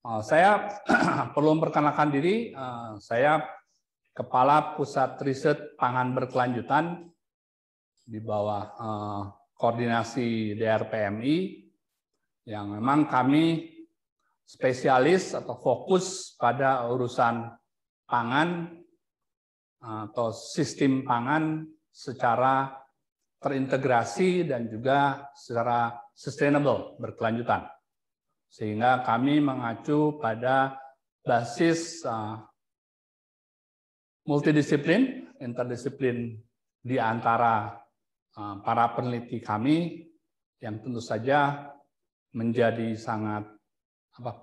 Saya perlu memperkenalkan diri, saya Kepala Pusat Riset Pangan Berkelanjutan di bawah koordinasi DRPMI, yang memang kami spesialis atau fokus pada urusan pangan atau sistem pangan secara terintegrasi dan juga secara sustainable, berkelanjutan. Sehingga kami mengacu pada basis multidisiplin, interdisiplin di antara para peneliti kami yang tentu saja menjadi sangat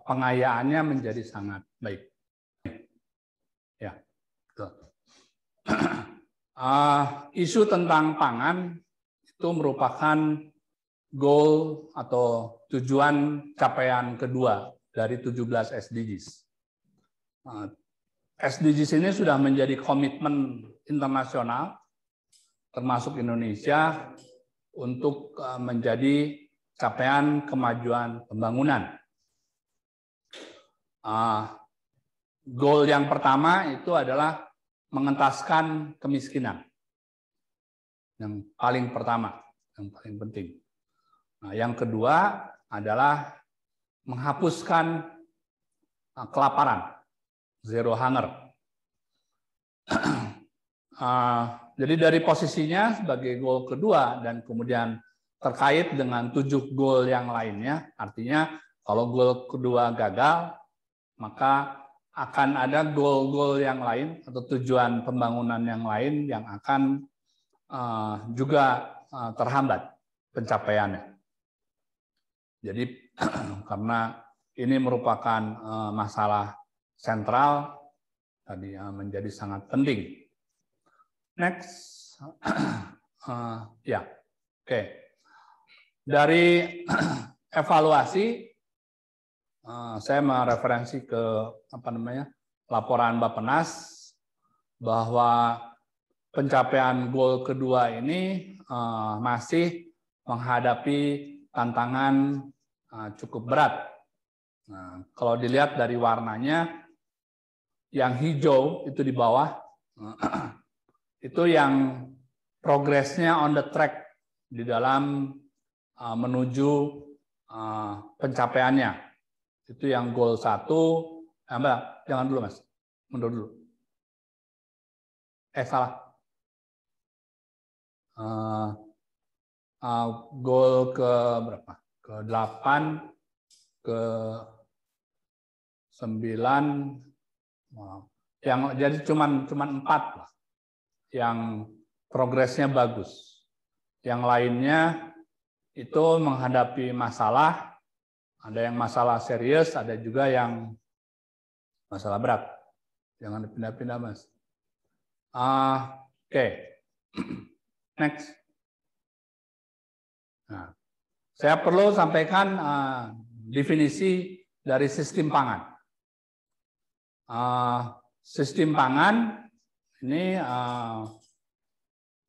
pengayaannya menjadi sangat baik. Ya, betul. Isu tentang pangan itu merupakan goal atau tujuan capaian kedua dari 17 SDGs. SDGs ini sudah menjadi komitmen internasional, termasuk Indonesia, untuk menjadi capaian kemajuan pembangunan. Goal yang pertama itu adalah mengentaskan kemiskinan. Yang paling pertama, yang paling penting. Nah, yang kedua adalah menghapuskan kelaparan, zero hunger. Jadi dari posisinya sebagai goal kedua dan kemudian terkait dengan 7 goal yang lainnya, artinya kalau goal kedua gagal, maka akan ada goal-goal yang lain atau tujuan pembangunan yang lain yang akan juga terhambat pencapaiannya. Jadi karena ini merupakan masalah sentral tadi menjadi sangat penting. Next, ya, oke. Dari evaluasi, saya mereferensi ke laporan Bappenas bahwa pencapaian goal kedua ini masih menghadapi tantangan cukup berat. Nah, kalau dilihat dari warnanya, yang hijau itu di bawah, itu yang progresnya on the track di dalam menuju pencapaiannya. Itu yang goal 1, Mbak, jangan dulu Mas, mundur dulu. Salah. Goal ke berapa? Ke 8, ke 9, yang jadi cuman 4 lah yang progresnya bagus. Yang lainnya itu menghadapi masalah, ada yang masalah serius, ada juga yang masalah berat. Jangan dipindah-pindah, Mas. Oke. Next. Nah, saya perlu sampaikan definisi dari sistem pangan. Sistem pangan ini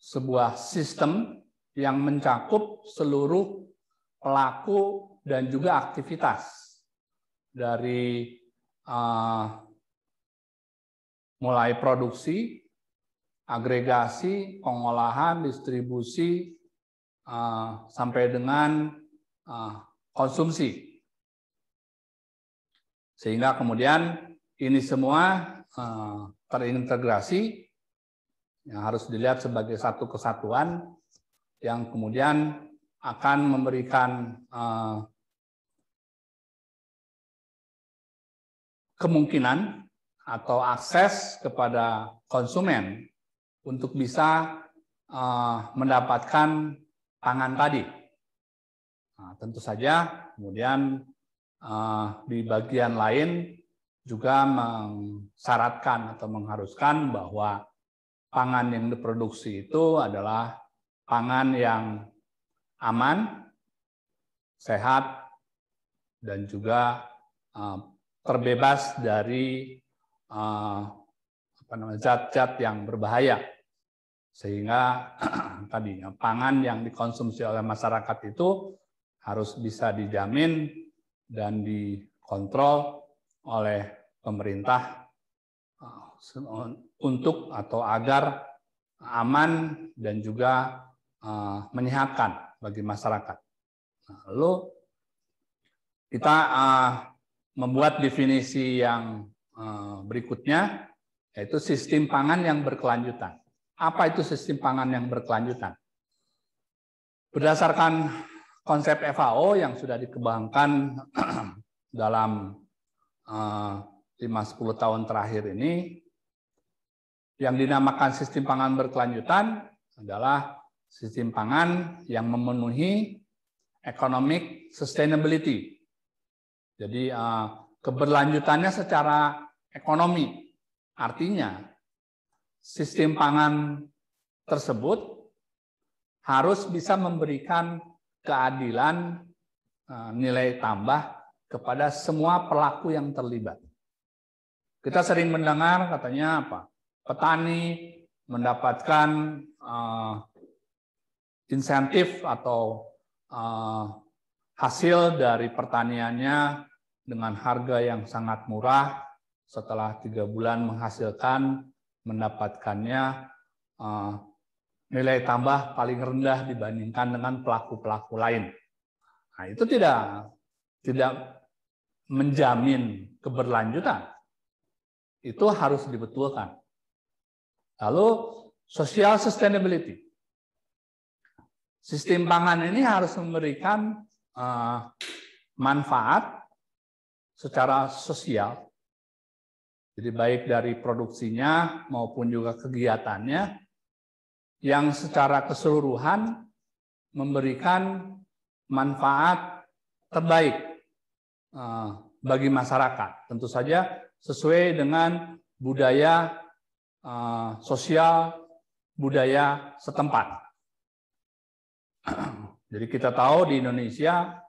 sebuah sistem yang mencakup seluruh pelaku dan juga aktivitas dari mulai produksi, agregasi, pengolahan, distribusi, sampai dengan konsumsi. Sehingga kemudian ini semua terintegrasi, yang harus dilihat sebagai satu kesatuan, yang kemudian akan memberikan kemungkinan atau akses kepada konsumen untuk bisa mendapatkan pangan tadi. Nah, tentu saja kemudian di bagian lain juga mensyaratkan atau mengharuskan bahwa pangan yang diproduksi itu adalah pangan yang aman, sehat, dan juga terbebas dari zat-zat yang berbahaya. Sehingga tadi pangan yang dikonsumsi oleh masyarakat itu harus bisa dijamin dan dikontrol oleh pemerintah untuk atau agar aman dan juga menyehatkan bagi masyarakat. Lalu kita membuat definisi yang berikutnya, yaitu sistem pangan yang berkelanjutan. Apa itu sistem pangan yang berkelanjutan? Berdasarkan konsep FAO yang sudah dikembangkan dalam 5-10 tahun terakhir ini, yang dinamakan sistem pangan berkelanjutan adalah sistem pangan yang memenuhi economic sustainability. Jadi keberlanjutannya secara ekonomi. Artinya sistem pangan tersebut harus bisa memberikan keadilan nilai tambah kepada semua pelaku yang terlibat. Kita sering mendengar katanya apa? Petani mendapatkan insentif atau hasil dari pertaniannya dengan harga yang sangat murah, setelah 3 bulan menghasilkan, mendapatkannya nilai tambah paling rendah dibandingkan dengan pelaku-pelaku lain. Nah, itu tidak menjamin keberlanjutan. Itu harus dibetulkan. Lalu social sustainability. Sistem pangan ini harus memberikan manfaat secara sosial. Jadi baik dari produksinya maupun juga kegiatannya yang secara keseluruhan memberikan manfaat terbaik bagi masyarakat. Tentu saja sesuai dengan budaya sosial, budaya setempat. Jadi kita tahu di Indonesia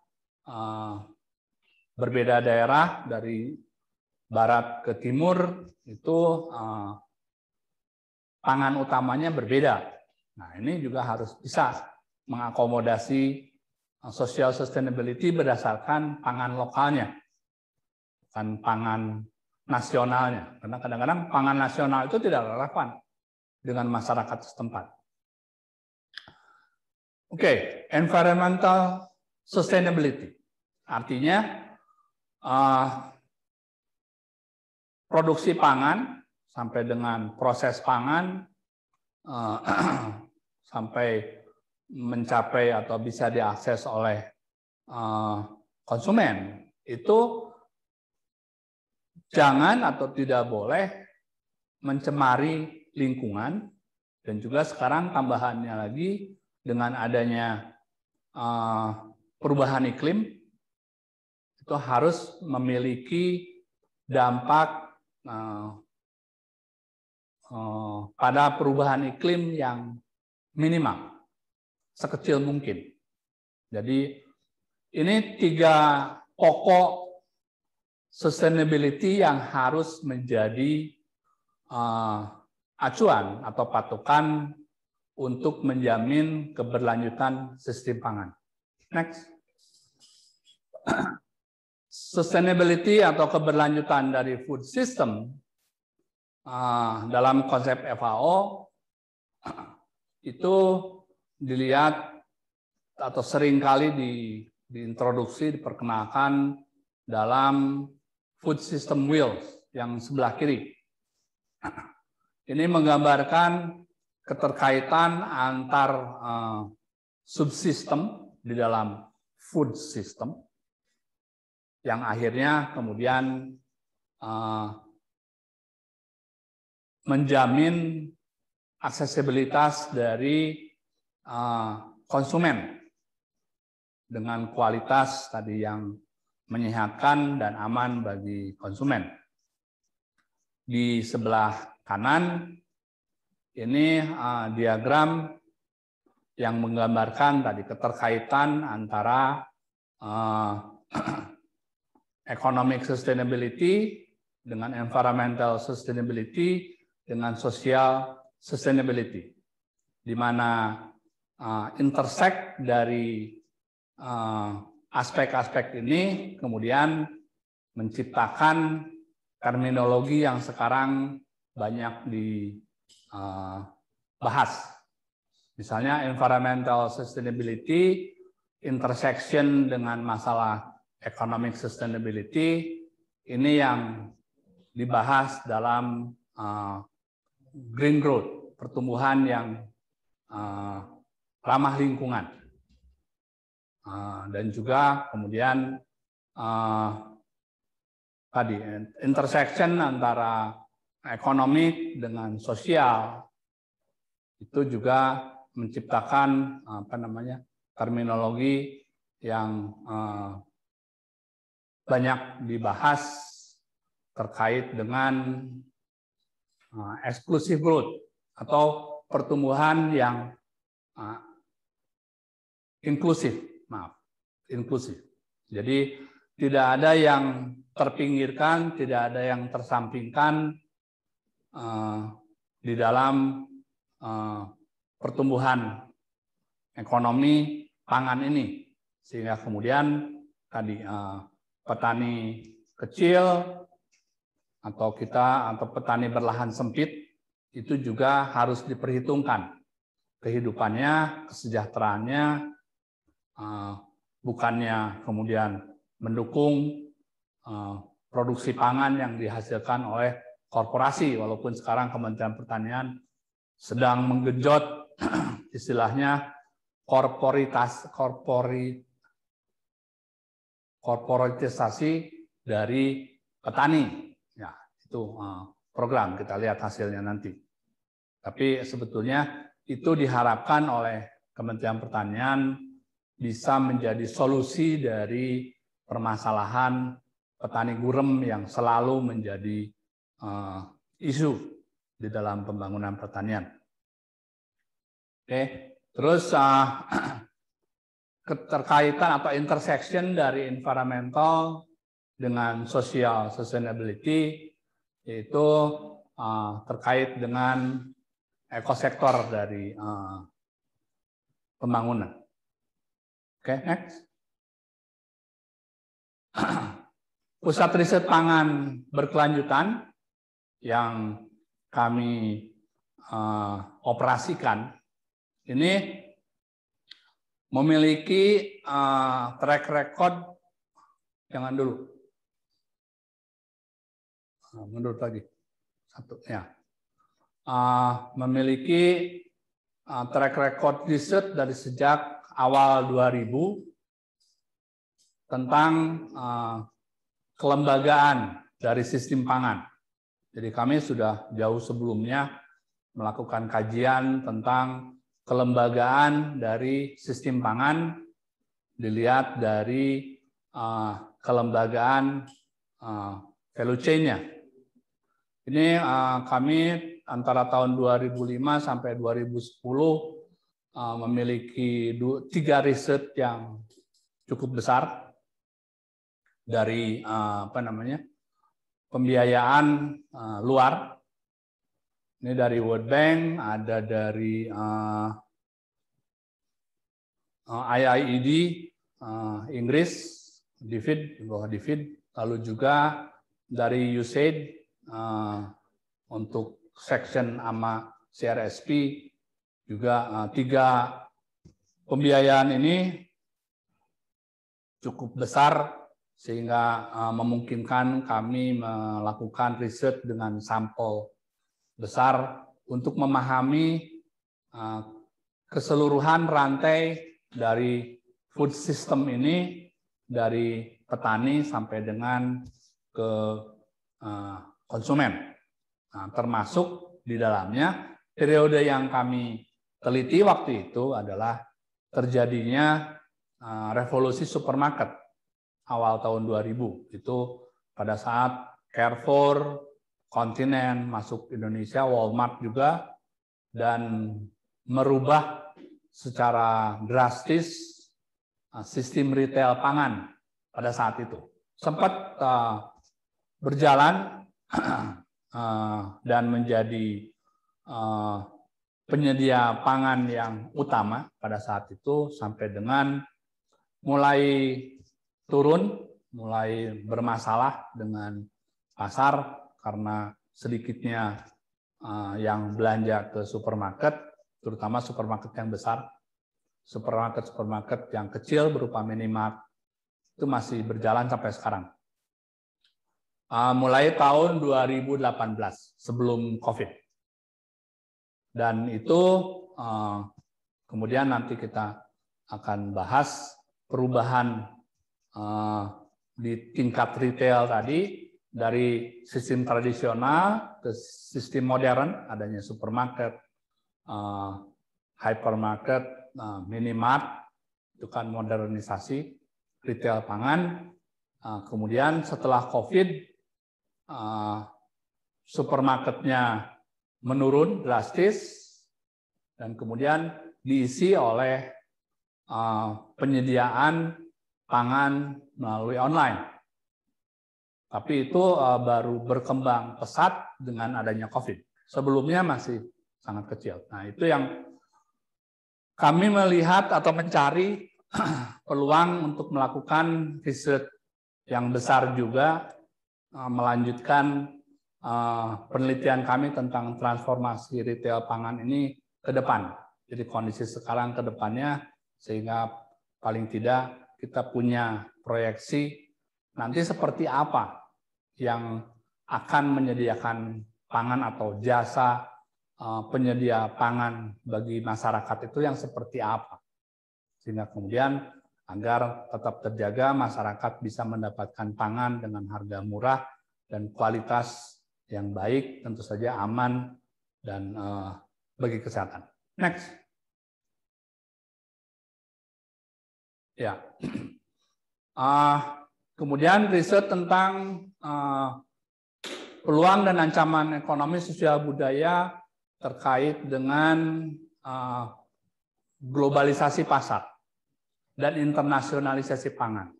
berbeda daerah dari barat ke timur itu pangan utamanya berbeda. Nah, ini juga harus bisa mengakomodasi social sustainability berdasarkan pangan lokalnya, bukan pangan nasionalnya. Karena kadang-kadang pangan nasional itu tidak relevan dengan masyarakat setempat. Oke, environmental sustainability. Artinya produksi pangan sampai dengan proses pangan sampai mencapai atau bisa diakses oleh konsumen itu jangan atau tidak boleh mencemari lingkungan, dan juga sekarang tambahannya lagi dengan adanya perubahan iklim itu harus memiliki dampak pada perubahan iklim yang minimal, sekecil mungkin. Jadi ini 3 pokok sustainability yang harus menjadi acuan atau patokan untuk menjamin keberlanjutan sistem pangan. Next. Sustainability atau keberlanjutan dari food system dalam konsep FAO itu dilihat atau seringkali diintroduksi, diperkenalkan dalam food system wheels yang sebelah kiri. Ini menggambarkan keterkaitan antar subsistem di dalam food system yang akhirnya kemudian menjamin aksesibilitas dari konsumen dengan kualitas tadi yang menyehatkan dan aman bagi konsumen. Di sebelah kanan ini diagram yang menggambarkan tadi keterkaitan antara economic sustainability dengan environmental sustainability dengan social sustainability, di mana intersect dari aspek-aspek ini kemudian menciptakan terminologi yang sekarang banyak dibahas. Misalnya environmental sustainability, intersection dengan masalah economic sustainability, ini yang dibahas dalam green growth, pertumbuhan yang ramah lingkungan. Dan juga kemudian tadi intersection antara ekonomi dengan sosial itu juga menciptakan terminologi yang banyak dibahas terkait dengan exclusive growth atau pertumbuhan yang inklusif. Jadi tidak ada yang terpinggirkan, tidak ada yang tersampingkan di dalam pertumbuhan ekonomi pangan ini, sehingga kemudian tadi petani kecil atau petani berlahan sempit itu juga harus diperhitungkan kehidupannya, kesejahteraannya, bukannya kemudian mendukung produksi pangan yang dihasilkan oleh korporasi, walaupun sekarang Kementerian Pertanian sedang menggenjot istilahnya korporatisasi dari petani. Ya, itu program, kita lihat hasilnya nanti. Tapi sebetulnya itu diharapkan oleh Kementerian Pertanian bisa menjadi solusi dari permasalahan petani gurem yang selalu menjadi isu di dalam pembangunan pertanian. Oke, terus keterkaitan atau intersection dari environmental dengan social sustainability, yaitu terkait dengan ekosektor dari pembangunan. Oke, next. Pusat riset pangan berkelanjutan yang kami operasikan ini memiliki track record, jangan dulu, mundur lagi satu ya, memiliki track record riset dari sejak awal 2000 tentang kelembagaan dari sistem pangan. Jadi kami sudah jauh sebelumnya melakukan kajian tentang kelembagaan dari sistem pangan, dilihat dari kelembagaan value chain-nya. Ini kami antara tahun 2005 sampai 2010 memiliki 3 riset yang cukup besar dari pembiayaan luar. Ini dari World Bank, ada dari IIED Inggris, DFID, di bawah DFID, lalu juga dari USAID untuk section sama CRSP. Juga 3 pembiayaan ini cukup besar sehingga memungkinkan kami melakukan riset dengan sampel besar untuk memahami keseluruhan rantai dari food system ini, dari petani sampai dengan ke konsumen. Nah, termasuk di dalamnya periode yang kami teliti waktu itu adalah terjadinya revolusi supermarket awal tahun 2000. Itu pada saat Carrefour, Continent masuk Indonesia, Walmart juga, dan merubah secara drastis sistem retail pangan pada saat itu. Sempat berjalan dan menjadi penyedia pangan yang utama pada saat itu sampai dengan mulai turun mulai bermasalah dengan pasar karena sedikitnya yang belanja ke supermarket, terutama supermarket yang besar. Supermarket yang kecil berupa minimart itu masih berjalan sampai sekarang. Mulai tahun 2018 sebelum COVID. Dan itu kemudian nanti kita akan bahas perubahan di tingkat retail tadi dari sistem tradisional ke sistem modern, adanya supermarket, hypermarket, minimart, itu kan modernisasi retail pangan. Kemudian setelah COVID, supermarketnya menurun drastis dan kemudian diisi oleh penyediaan pangan melalui online. Tapi itu baru berkembang pesat dengan adanya COVID. Sebelumnya masih sangat kecil. Nah, itu yang kami melihat atau mencari peluang untuk melakukan riset yang besar juga, melanjutkan penelitian kami tentang transformasi retail pangan ini ke depan. Jadi kondisi sekarang ke depannya, sehingga paling tidak kita punya proyeksi nanti seperti apa yang akan menyediakan pangan atau jasa penyedia pangan bagi masyarakat itu yang seperti apa. Sehingga kemudian agar tetap terjaga, masyarakat bisa mendapatkan pangan dengan harga murah dan kualitas yang baik, tentu saja aman dan bagi kesehatan. Next. Ya. Kemudian riset tentang peluang dan ancaman ekonomi sosial budaya terkait dengan globalisasi pasar dan internasionalisasi pangan.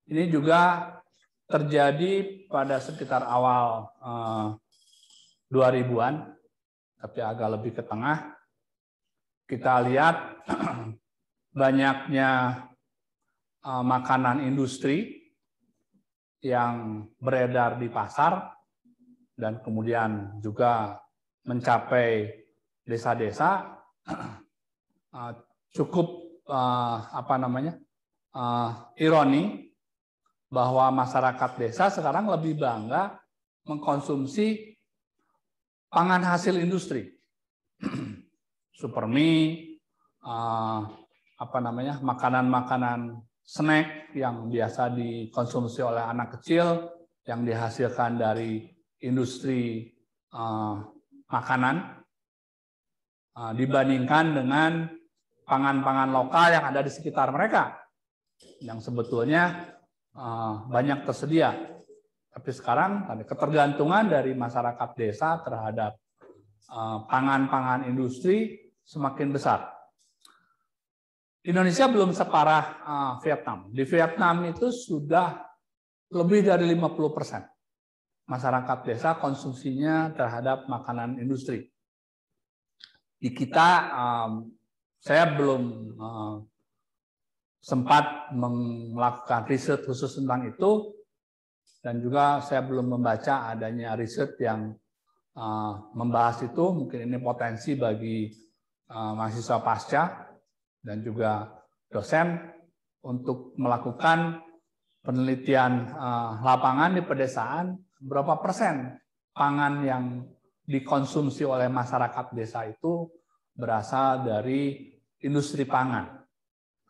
Ini juga terjadi pada sekitar awal 2000-an, tapi agak lebih ke tengah. Kita lihat banyaknya makanan industri yang beredar di pasar dan kemudian juga mencapai desa-desa. Cukup ironi bahwa masyarakat desa sekarang lebih bangga mengkonsumsi pangan hasil industri, supermie, makanan-makanan snack yang biasa dikonsumsi oleh anak kecil yang dihasilkan dari industri makanan, dibandingkan dengan pangan-pangan lokal yang ada di sekitar mereka, yang sebetulnya banyak tersedia. Tapi sekarang ada ketergantungan dari masyarakat desa terhadap pangan-pangan industri semakin besar. Indonesia belum separah Vietnam. Di Vietnam itu sudah lebih dari 50% masyarakat desa konsumsinya terhadap makanan industri. Di kita, saya belum sempat melakukan riset khusus tentang itu, dan juga saya belum membaca adanya riset yang membahas itu. Mungkin ini potensi bagi mahasiswa pasca dan juga dosen untuk melakukan penelitian lapangan di pedesaan, berapa persen pangan yang dikonsumsi oleh masyarakat desa itu berasal dari industri pangan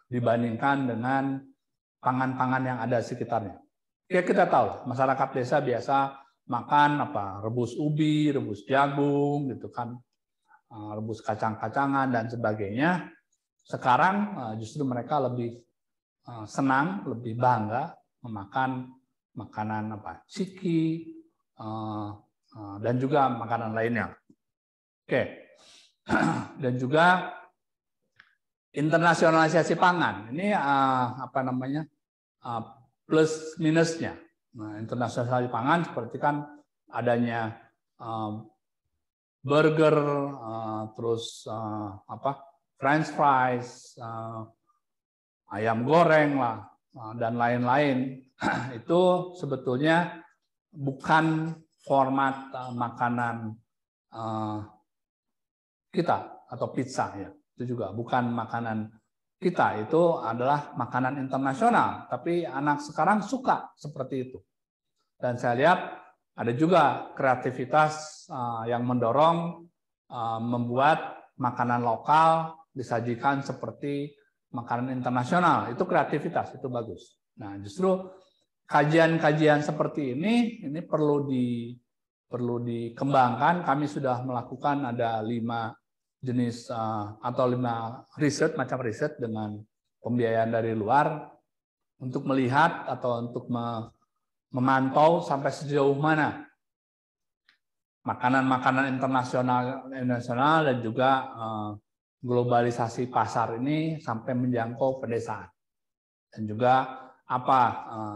dibandingkan dengan pangan-pangan yang ada di sekitarnya. Ya, kita tahu masyarakat desa biasa makan rebus ubi, rebus jagung, gitu kan, rebus kacang-kacangan dan sebagainya. Sekarang justru mereka lebih senang, lebih bangga memakan makanan ciki dan juga makanan lainnya. Oke, dan juga internasionalisasi pangan. Ini plus minusnya. Nah, internasionalisasi pangan seperti kan adanya burger, terus French fries, ayam goreng lah, dan lain-lain. itu sebetulnya bukan format makanan kita atau pizza ya. Itu juga bukan makanan kita, itu adalah makanan internasional. Tapi anak sekarang suka seperti itu. Dan saya lihat ada juga kreativitas yang mendorong membuat makanan lokal disajikan seperti makanan internasional. Itu kreativitas, itu bagus. Nah, justru kajian-kajian seperti ini perlu dikembangkan. Kami sudah melakukan ada 5 jenis atau 5 macam riset dengan pembiayaan dari luar untuk melihat atau untuk memantau sampai sejauh mana makanan-makanan internasional dan juga globalisasi pasar ini sampai menjangkau pedesaan, dan juga apa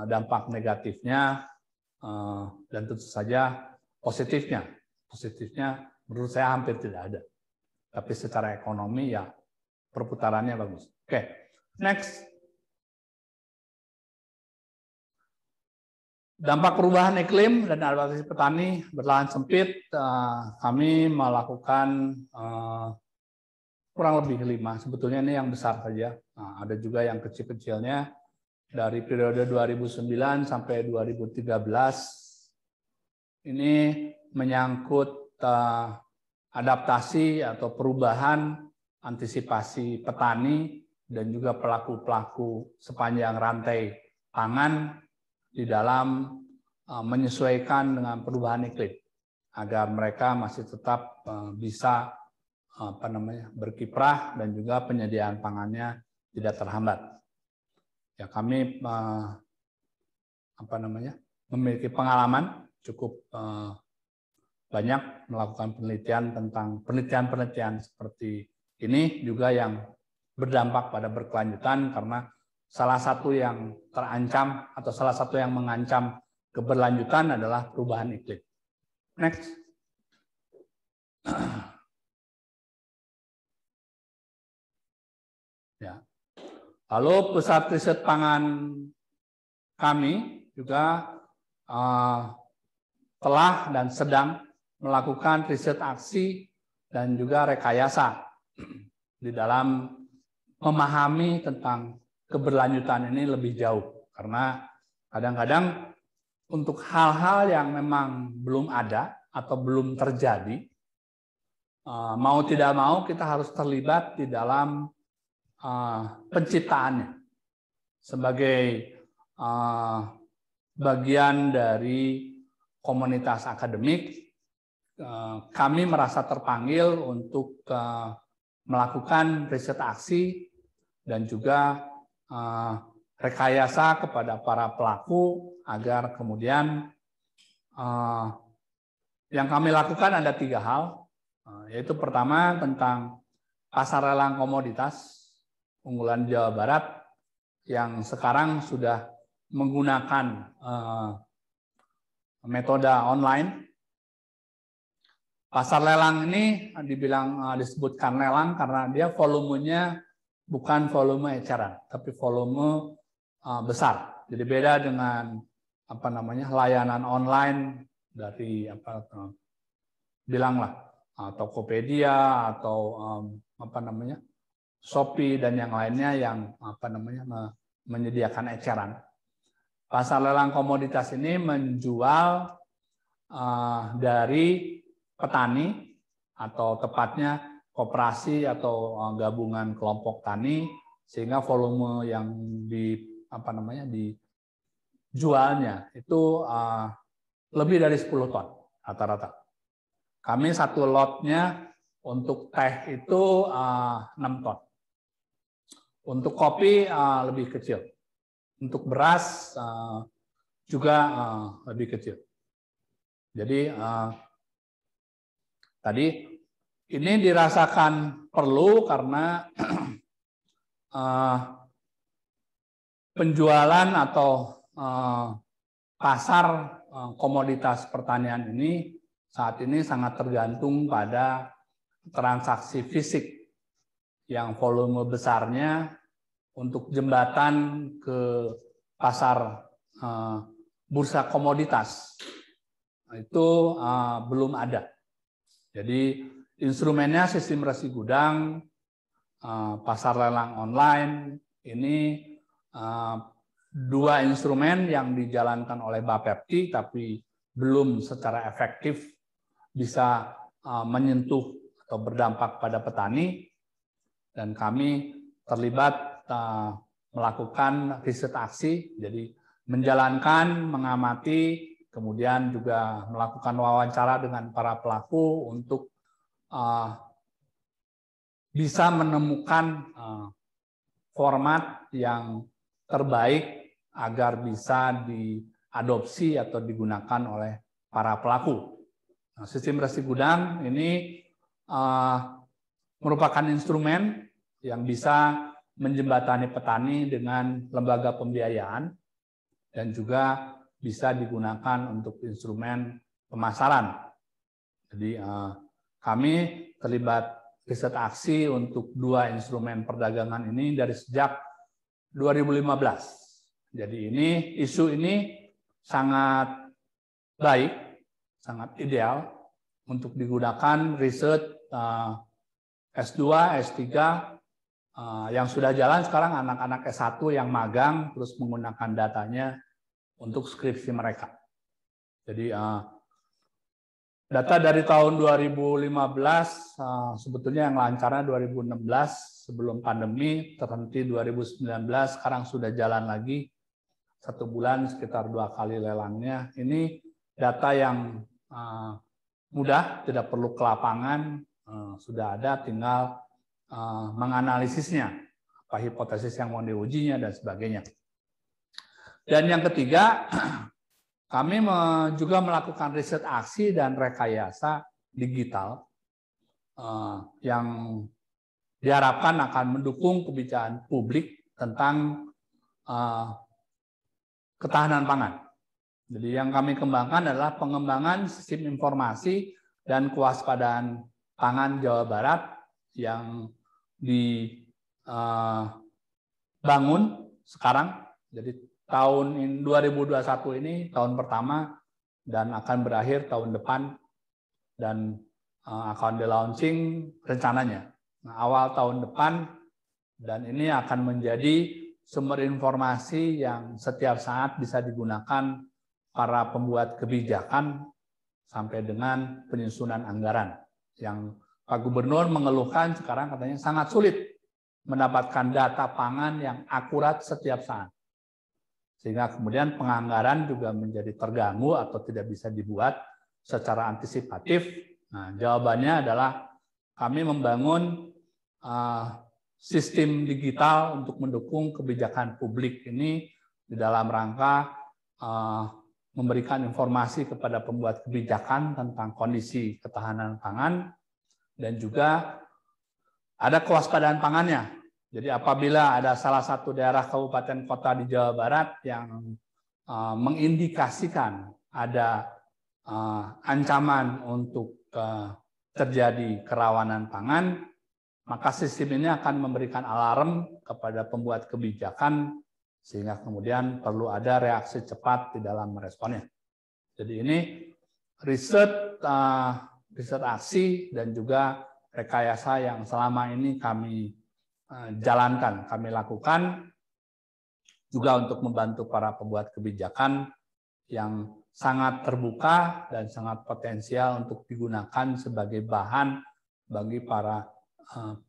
dampak negatifnya dan tentu saja positifnya. Positifnya menurut saya hampir tidak ada, tapi secara ekonomi ya perputarannya bagus. Oke, next. Dampak perubahan iklim dan adaptasi petani berlahan sempit, kami melakukan kurang lebih 5. Sebetulnya ini yang besar saja. Nah, ada juga yang kecil-kecilnya dari periode 2009 sampai 2013. Ini menyangkut adaptasi atau perubahan antisipasi petani dan juga pelaku-pelaku sepanjang rantai pangan di dalam menyesuaikan dengan perubahan iklim agar mereka masih tetap bisa berkiprah dan juga penyediaan pangannya tidak terhambat. Ya, kami memiliki pengalaman cukup banyak melakukan penelitian tentang penelitian seperti ini juga yang berdampak pada berkelanjutan, karena salah satu yang terancam atau salah satu yang mengancam keberlanjutan adalah perubahan iklim. Next. Ya. Lalu pusat riset pangan kami juga telah dan sedang melakukan riset aksi dan juga rekayasa di dalam memahami tentang keberlanjutan ini lebih jauh, karena kadang-kadang untuk hal-hal yang memang belum ada atau belum terjadi, mau tidak mau kita harus terlibat di dalam penciptaannya sebagai bagian dari komunitas akademik. Kami merasa terpanggil untuk melakukan riset aksi dan juga rekayasa kepada para pelaku agar kemudian yang kami lakukan ada 3 hal, yaitu pertama tentang pasar lelang komoditas unggulan Jawa Barat yang sekarang sudah menggunakan metode online. Pasar lelang ini disebutkan lelang karena dia volumenya bukan volume eceran, tapi volume besar. Jadi beda dengan layanan online dari Tokopedia atau Shopee dan yang lainnya yang menyediakan eceran. Pasar lelang komoditas ini menjual dari petani atau tepatnya koperasi atau gabungan kelompok tani, sehingga volume yang dijualnya itu lebih dari 10 ton rata-rata. Kami satu lotnya untuk teh itu 6 ton. Untuk kopi lebih kecil. Untuk beras juga lebih kecil. Jadi tadi ini dirasakan perlu karena penjualan atau pasar komoditas pertanian ini saat ini sangat tergantung pada transaksi fisik yang volume besarnya untuk jembatan ke pasar bursa komoditas itu belum ada. Jadi instrumennya sistem resi gudang, pasar lelang online, ini dua instrumen yang dijalankan oleh Bapepti tapi belum secara efektif bisa menyentuh atau berdampak pada petani, dan kami terlibat melakukan riset aksi, jadi menjalankan, mengamati, kemudian juga melakukan wawancara dengan para pelaku untuk bisa menemukan format yang terbaik agar bisa diadopsi atau digunakan oleh para pelaku. Nah, sistem resi gudang ini merupakan instrumen yang bisa menjembatani petani dengan lembaga pembiayaan dan juga bisa digunakan untuk instrumen pemasaran. Jadi kami terlibat riset aksi untuk dua instrumen perdagangan ini dari sejak 2015. Jadi isu ini sangat baik, sangat ideal untuk digunakan riset S2, S3 yang sudah jalan sekarang, anak-anak S1 yang magang terus menggunakan datanya untuk skripsi mereka. Jadi data dari tahun 2015 sebetulnya yang lancarnya 2016 sebelum pandemi, terhenti 2019, sekarang sudah jalan lagi 1 bulan sekitar 2 kali lelangnya. Ini data yang mudah, tidak perlu ke lapangan, sudah ada, tinggal menganalisisnya, apa hipotesis yang mau diujinya dan sebagainya. Dan yang ketiga, kami juga melakukan riset aksi dan rekayasa digital yang diharapkan akan mendukung kebijakan publik tentang ketahanan pangan. Jadi yang kami kembangkan adalah pengembangan sistem informasi dan kewaspadaan pangan Jawa Barat yang dibangun sekarang. Jadi tahun 2021 ini tahun pertama dan akan berakhir tahun depan, dan akan di-launching rencananya awal tahun depan, dan ini akan menjadi sumber informasi yang setiap saat bisa digunakan para pembuat kebijakan sampai dengan penyusunan anggaran. Yang Pak Gubernur mengeluhkan sekarang katanya sangat sulit mendapatkan data pangan yang akurat setiap saat. Sehingga kemudian penganggaran juga menjadi terganggu atau tidak bisa dibuat secara antisipatif. Nah, jawabannya adalah kami membangun sistem digital untuk mendukung kebijakan publik ini di dalam rangka memberikan informasi kepada pembuat kebijakan tentang kondisi ketahanan pangan, dan juga ada kewaspadaan pangannya. Jadi apabila ada salah satu daerah kabupaten kota di Jawa Barat yang mengindikasikan ada ancaman untuk terjadi kerawanan pangan, maka sistem ini akan memberikan alarm kepada pembuat kebijakan sehingga kemudian perlu ada reaksi cepat di dalam meresponnya. Jadi ini riset aksi dan juga rekayasa yang selama ini kami jalankan, kami lakukan juga untuk membantu para pembuat kebijakan yang sangat terbuka dan sangat potensial untuk digunakan sebagai bahan bagi para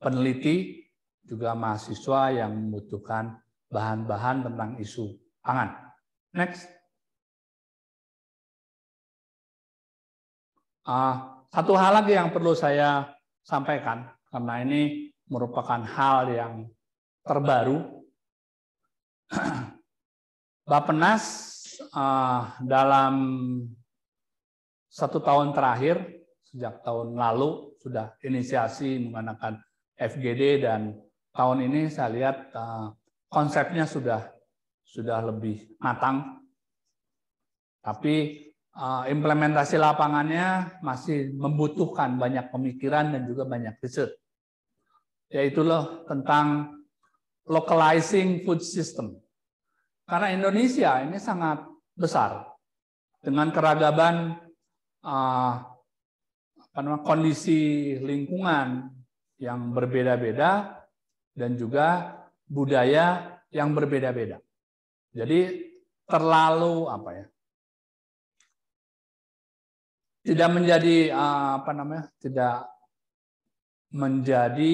peneliti, juga mahasiswa yang membutuhkan bahan-bahan tentang isu pangan. Next. Satu hal lagi yang perlu saya sampaikan, karena ini merupakan hal yang terbaru. Bappenas dalam 1 tahun terakhir, sejak tahun lalu sudah inisiasi menggunakan FGD, dan tahun ini saya lihat konsepnya sudah lebih matang. Tapi implementasi lapangannya masih membutuhkan banyak pemikiran dan juga banyak riset. Yaitu tentang localizing food system. Karena Indonesia ini sangat besar dengan keragaman kondisi lingkungan yang berbeda-beda dan juga budaya yang berbeda-beda. Jadi terlalu tidak menjadi tidak menjadi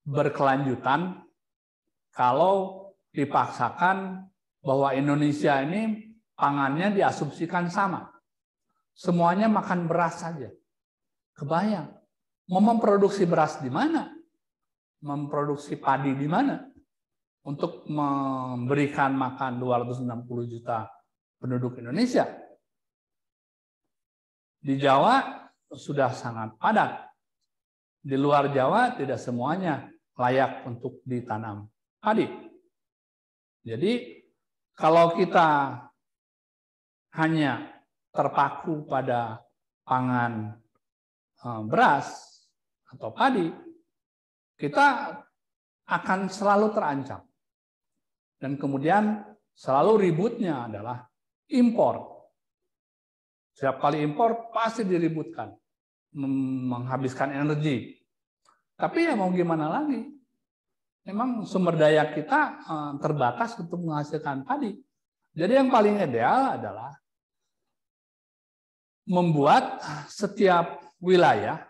berkelanjutan kalau dipaksakan bahwa Indonesia ini pangannya diasumsikan sama. Semuanya makan beras saja. Kebayang. Mau memproduksi beras di mana? Memproduksi padi di mana? Untuk memberikan makan 260 juta penduduk Indonesia. Di Jawa sudah sangat padat. Di luar Jawa tidak semuanya layak untuk ditanam padi. Jadi kalau kita hanya terpaku pada pangan beras atau padi, kita akan selalu terancam. Dan kemudian selalu ributnya adalah impor. Setiap kali impor pasti diributkan, menghabiskan energi. Tapi ya mau gimana lagi? Memang sumber daya kita terbatas untuk menghasilkan padi. Jadi yang paling ideal adalah membuat setiap wilayah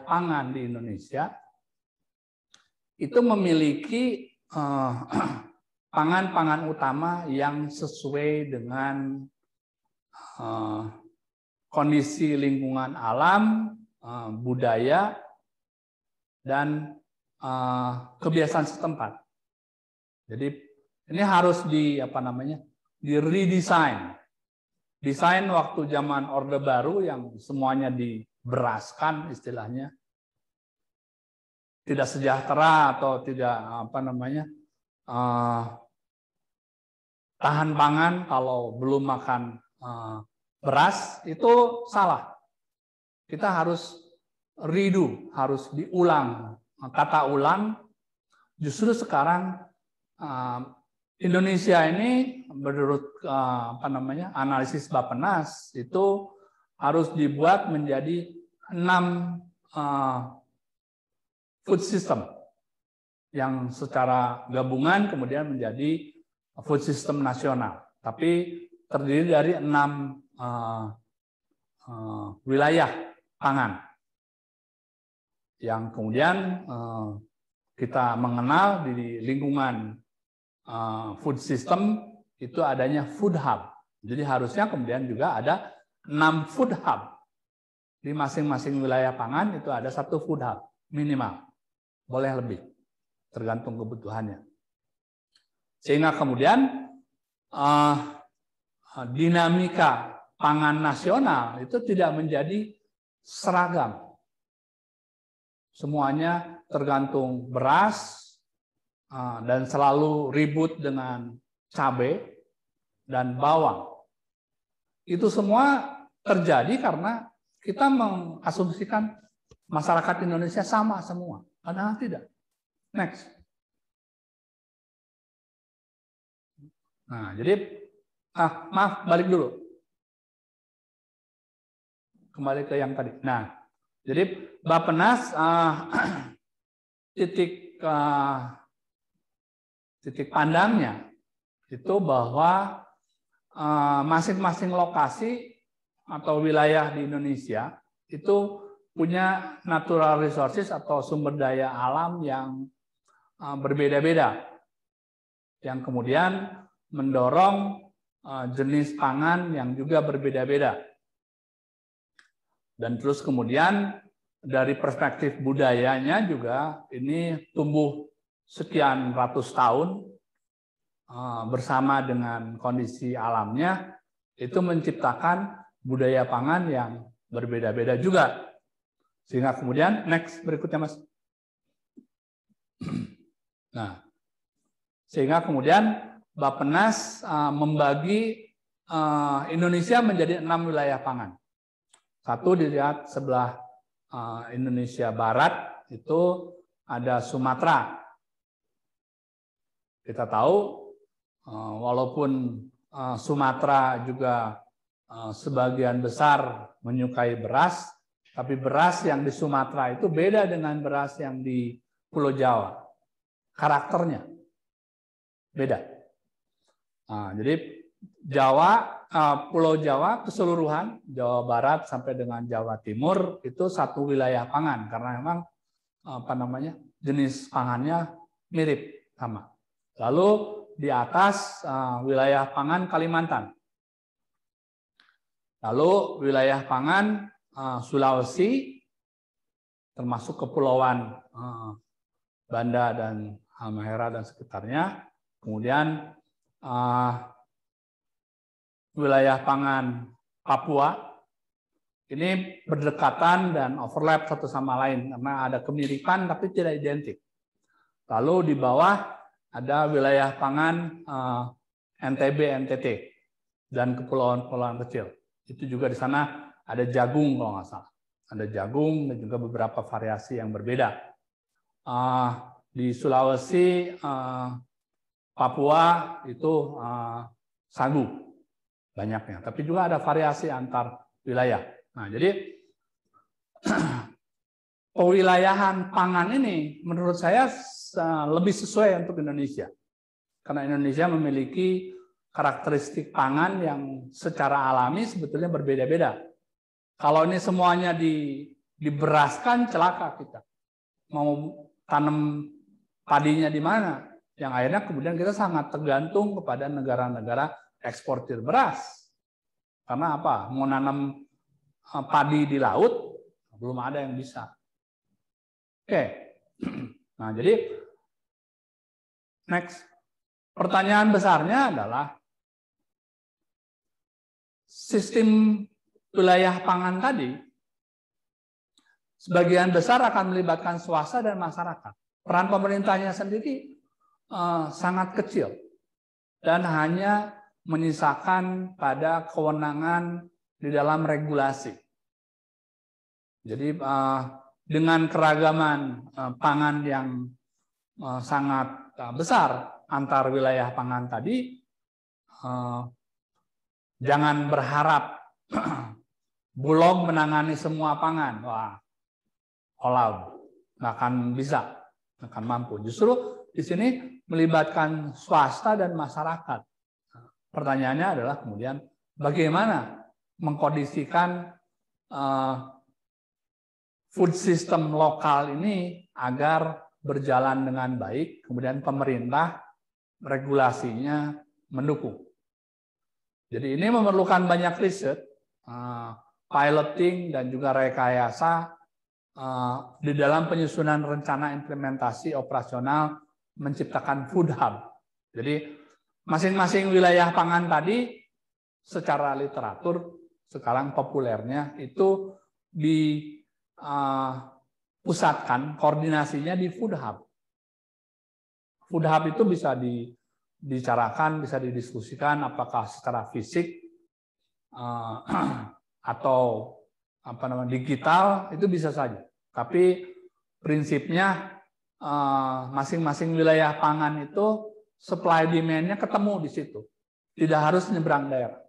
pangan di Indonesia itu memiliki pangan-pangan utama yang sesuai dengan kondisi lingkungan alam, budaya, dan kebiasaan setempat. Jadi ini harus di-redesign. Desain waktu zaman Orde Baru yang semuanya diberaskan istilahnya. Tidak sejahtera atau tidak tahan pangan kalau belum makan beras, itu salah. Kita harus redo, harus diulang, tata ulang. Justru sekarang Indonesia ini menurut analisis Bappenas itu harus dibuat menjadi 6 food system yang secara gabungan kemudian menjadi food system nasional. Tapi terdiri dari 6 wilayah pangan yang kemudian kita mengenal di lingkungan food system itu adanya food hub. Jadi harusnya kemudian juga ada 6 food hub. Di masing-masing wilayah pangan itu ada 1 food hub minimal. Boleh lebih, tergantung kebutuhannya. Sehingga kemudian dinamika pangan nasional itu tidak menjadi seragam. Semuanya tergantung beras dan selalu ribut dengan cabai dan bawang. Itu semua terjadi karena kita mengasumsikan masyarakat Indonesia sama semua. Padahal tidak. Next. Nah, jadi maaf, balik dulu. Kembali ke yang tadi. Nah, jadi Bappenas titik pandangnya itu bahwa masing-masing lokasi atau wilayah di Indonesia itu punya natural resources atau sumber daya alam yang berbeda-beda, yang kemudian mendorong jenis pangan yang juga berbeda-beda. Dan terus kemudian dari perspektif budayanya juga ini tumbuh sekian ratus tahun bersama dengan kondisi alamnya, itu menciptakan budaya pangan yang berbeda-beda juga. Sehingga kemudian, next berikutnya Mas. Nah, sehingga kemudian Bappenas membagi Indonesia menjadi 6 wilayah pangan. Satu dilihat sebelah Indonesia Barat itu ada Sumatera. Kita tahu walaupun Sumatera juga sebagian besar menyukai beras, tapi beras yang di Sumatera itu beda dengan beras yang di Pulau Jawa. Karakternya beda. Jadi Pulau Jawa keseluruhan, Jawa Barat sampai dengan Jawa Timur itu satu wilayah pangan karena memang jenis pangannya mirip sama. Lalu di atas wilayah pangan Kalimantan. Lalu wilayah pangan Sulawesi, termasuk kepulauan Banda dan Halmahera dan sekitarnya. Kemudian wilayah pangan Papua, ini berdekatan dan overlap satu sama lain karena ada kemiripan tapi tidak identik. Lalu di bawah ada wilayah pangan NTB, NTT, dan kepulauan-kepulauan kecil. Itu juga di sana ada jagung kalau nggak salah. Ada jagung dan juga beberapa variasi yang berbeda. Di Sulawesi, Papua itu sagu banyaknya. Tapi juga ada variasi antar wilayah. Nah, jadi pewilayahan pangan ini menurut saya lebih sesuai untuk Indonesia. Karena Indonesia memiliki karakteristik pangan yang secara alami sebetulnya berbeda-beda. Kalau ini semuanya diberaskan, celaka kita. Mau tanam padinya di mana? Yang akhirnya kemudian kita sangat tergantung kepada negara-negara eksportir beras. Karena apa? Mau nanam padi di laut, belum ada yang bisa. Oke. Nah, jadi next. Pertanyaan besarnya adalah sistem wilayah pangan tadi sebagian besar akan melibatkan swasta dan masyarakat. Peran pemerintahnya sendiri sangat kecil dan hanya menyisakan pada kewenangan di dalam regulasi. Jadi dengan keragaman pangan yang sangat besar antar wilayah pangan tadi, jangan berharap Bulog menangani semua pangan. Wah, all out. Nggak akan bisa, nggak akan mampu. Justru di sini melibatkan swasta dan masyarakat. Pertanyaannya adalah kemudian bagaimana mengkondisikan food system lokal ini agar berjalan dengan baik, kemudian pemerintah regulasinya mendukung. Jadi ini memerlukan banyak riset, piloting dan juga rekayasa di dalam penyusunan rencana implementasi operasional menciptakan food hub. Jadi masing-masing wilayah pangan tadi secara literatur sekarang populernya itu dipusatkan koordinasinya di food hub. Food hub itu bisa dibicarakan, bisa didiskusikan apakah secara fisik atau digital itu bisa saja. Tapi prinsipnya masing-masing wilayah pangan itu supply demand-nya ketemu di situ. Tidak harus nyebrang daerah.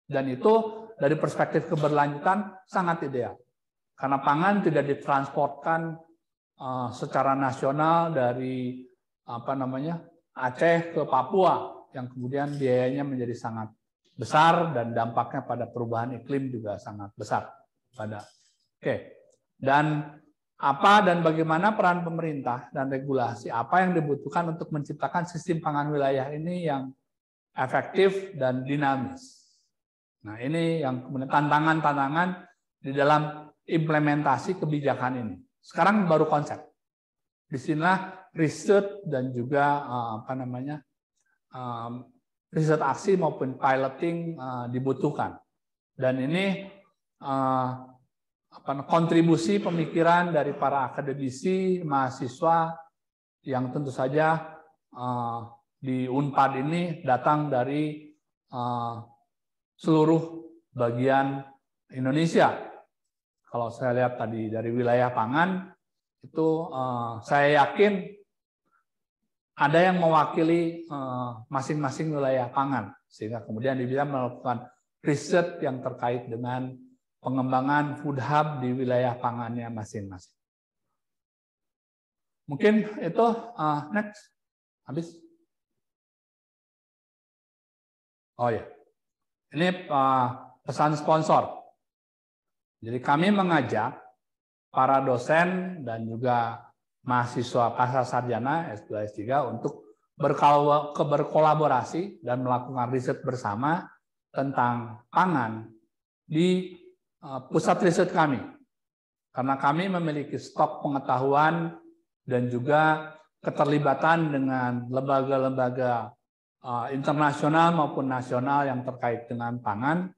Dan itu dari perspektif keberlanjutan sangat ideal. Karena pangan tidak ditransportkan secara nasional dari Aceh ke Papua yang kemudian biayanya menjadi sangat besar dan dampaknya pada perubahan iklim juga sangat besar. Dan apa dan bagaimana peran pemerintah dan regulasi apa yang dibutuhkan untuk menciptakan sistem pangan wilayah ini yang efektif dan dinamis. Nah, ini yang kemudian tantangan-tantangan di dalam implementasi kebijakan ini. Sekarang baru konsep. Disinilah riset dan juga riset aksi maupun piloting dibutuhkan. Dan ini kontribusi pemikiran dari para akademisi, mahasiswa yang tentu saja di Unpad ini datang dari seluruh bagian Indonesia. Kalau saya lihat tadi dari wilayah pangan itu saya yakin ada yang mewakili masing-masing wilayah pangan, sehingga kemudian bisa melakukan riset yang terkait dengan pengembangan food hub di wilayah pangannya masing-masing. Mungkin itu next, habis. Oh ya, ini pesan sponsor. Jadi kami mengajak para dosen dan juga mahasiswa pascasarjana S2 S3 untuk berkolaborasi dan melakukan riset bersama tentang pangan di pusat riset kami. Karena kami memiliki stok pengetahuan dan juga keterlibatan dengan lembaga-lembaga internasional maupun nasional yang terkait dengan pangan,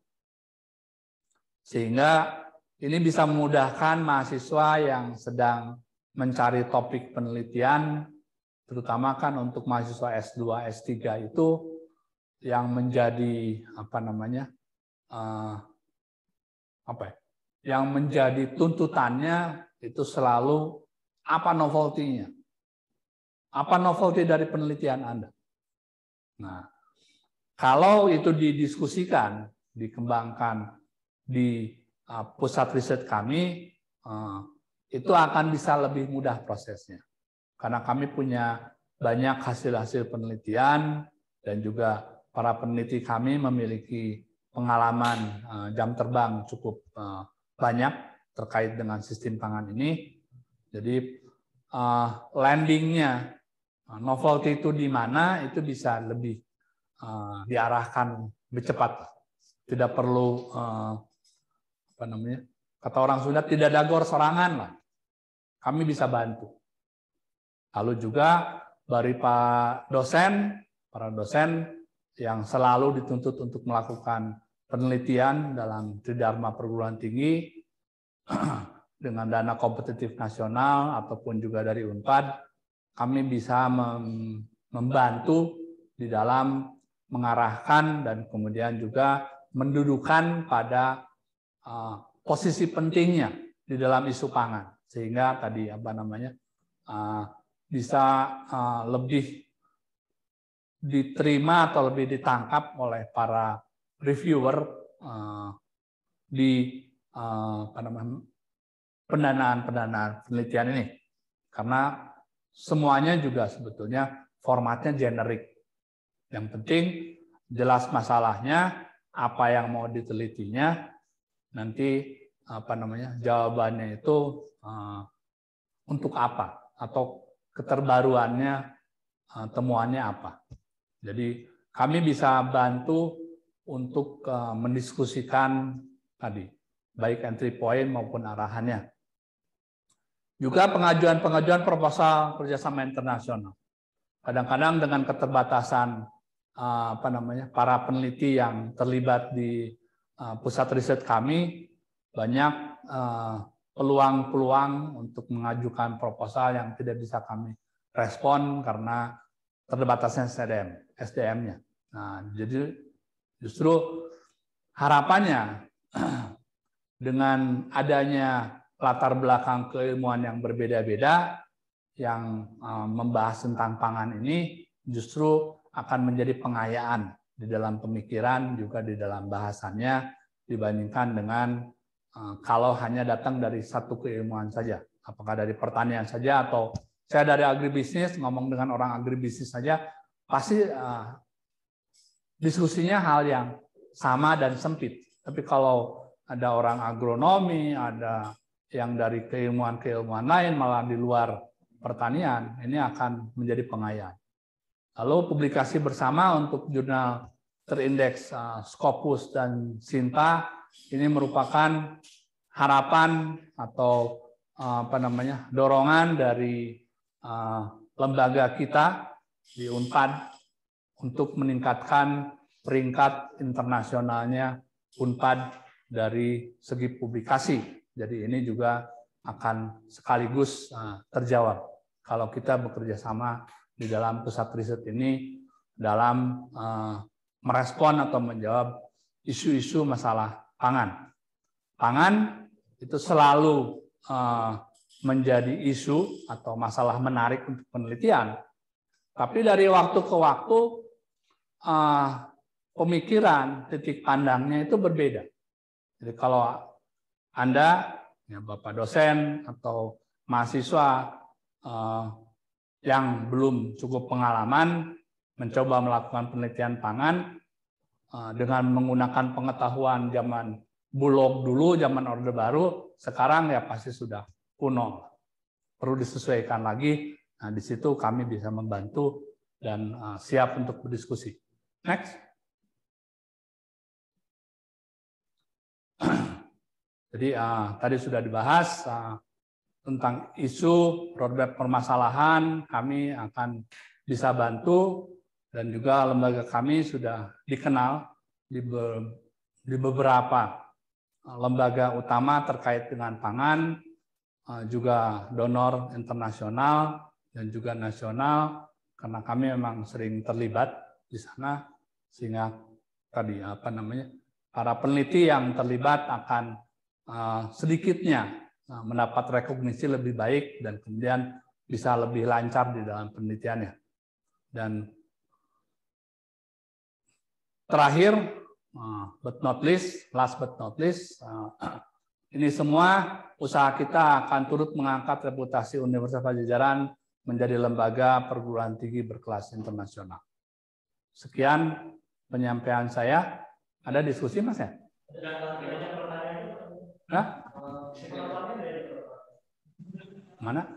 sehingga ini bisa memudahkan mahasiswa yang sedang mencari topik penelitian, terutama kan untuk mahasiswa S2, S3 itu yang menjadi yang menjadi tuntutannya itu selalu apa novelty-nya, apa novelty dari penelitian Anda. Nah, kalau itu didiskusikan, dikembangkan di pusat riset kami, itu akan bisa lebih mudah prosesnya. Karena kami punya banyak hasil-hasil penelitian dan juga para peneliti kami memiliki pengalaman jam terbang cukup banyak terkait dengan sistem pangan ini. Jadi landingnya, novelty itu di mana, itu bisa lebih diarahkan lebih cepat. Tidak perlu kata orang Sunda, tidak dagor sorangan lah. Kami bisa bantu. Lalu juga dari para dosen yang selalu dituntut untuk melakukan penelitian dalam tridharma perguruan tinggi dengan dana kompetitif nasional ataupun juga dari Unpad, kami bisa membantu di dalam mengarahkan dan kemudian juga mendudukan pada posisi pentingnya di dalam isu pangan, sehingga tadi bisa lebih diterima atau lebih ditangkap oleh para reviewer di pendanaan penelitian ini, karena semuanya juga sebetulnya formatnya generik. Yang penting jelas masalahnya, apa yang mau ditelitinya, nanti jawabannya itu untuk apa atau keterbaruannya, temuannya apa. Jadi kami bisa bantu untuk mendiskusikan tadi baik entry point maupun arahannya. Juga pengajuan proposal kerjasama internasional. Kadang-kadang dengan keterbatasan para peneliti yang terlibat di pusat riset kami, banyak peluang-peluang untuk mengajukan proposal yang tidak bisa kami respon karena terbatasnya SDM-nya. Nah, jadi justru harapannya dengan adanya latar belakang keilmuan yang berbeda-beda yang membahas tentang pangan ini justru akan menjadi pengayaan di dalam pemikiran juga di dalam bahasannya dibandingkan dengan kalau hanya datang dari satu keilmuan saja, apakah dari pertanian saja atau saya dari agribisnis, ngomong dengan orang agribisnis saja, pasti diskusinya hal yang sama dan sempit. Tapi kalau ada orang agronomi, ada yang dari keilmuan-keilmuan lain, malah di luar pertanian, ini akan menjadi pengayaan. Lalu publikasi bersama untuk jurnal terindeks Scopus dan Sinta, ini merupakan harapan atau dorongan dari lembaga kita di Unpad untuk meningkatkan peringkat internasionalnya Unpad dari segi publikasi. Jadi ini juga akan sekaligus terjawab kalau kita bekerja sama di dalam pusat riset ini dalam merespon atau menjawab isu-isu masalah pangan. Pangan itu selalu menjadi isu atau masalah menarik untuk penelitian Tapi dari waktu ke waktu pemikiran, titik pandangnya itu berbeda. Jadi kalau Anda, ya Bapak dosen atau mahasiswa yang belum cukup pengalaman mencoba melakukan penelitian pangan dengan menggunakan pengetahuan zaman Bulog dulu, zaman Orde Baru, sekarang ya pasti sudah kuno. Perlu disesuaikan lagi. Nah, di situ kami bisa membantu dan siap untuk berdiskusi. Next. Jadi tadi sudah dibahas tentang isu roadmap permasalahan, kami akan bisa bantu dan juga lembaga kami sudah dikenal di beberapa lembaga utama terkait dengan pangan, juga donor internasional dan juga nasional, karena kami memang sering terlibat di sana, sehingga tadi para peneliti yang terlibat akan sedikitnya mendapat rekognisi lebih baik dan kemudian bisa lebih lancar di dalam penelitiannya. Dan terakhir, last but not least, ini semua usaha kita akan turut mengangkat reputasi Universitas Padjadjaran menjadi lembaga perguruan tinggi berkelas internasional. Sekian penyampaian saya. Ada diskusi, Mas ya? Hah? Mana?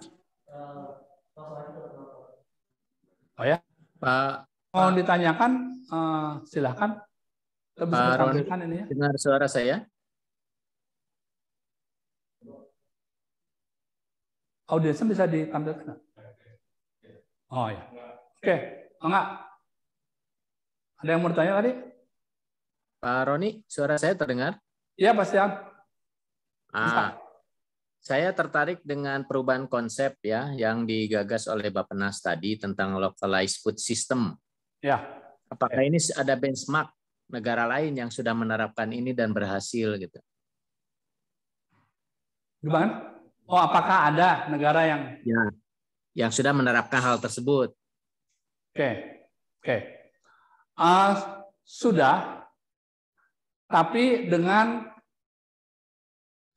Oh ya? Pak, mau ditanyakan, silahkan. Kita bisa Pak Roni, ini ya. dengar suara saya? Audiensnya bisa ditampilkan. Oh ya. Oke, enggak. Ada yang mau bertanya tadi? Pak Roni, suara saya terdengar? Iya, Pak Stian. Saya tertarik dengan perubahan konsep ya yang digagas oleh Bappenas tadi tentang localized food system. Ya. Apakah ini ada benchmark negara lain yang sudah menerapkan ini dan berhasil gitu? Gimana? Oh, apakah ada negara yang sudah menerapkan hal tersebut? Oke. Sudah, tapi dengan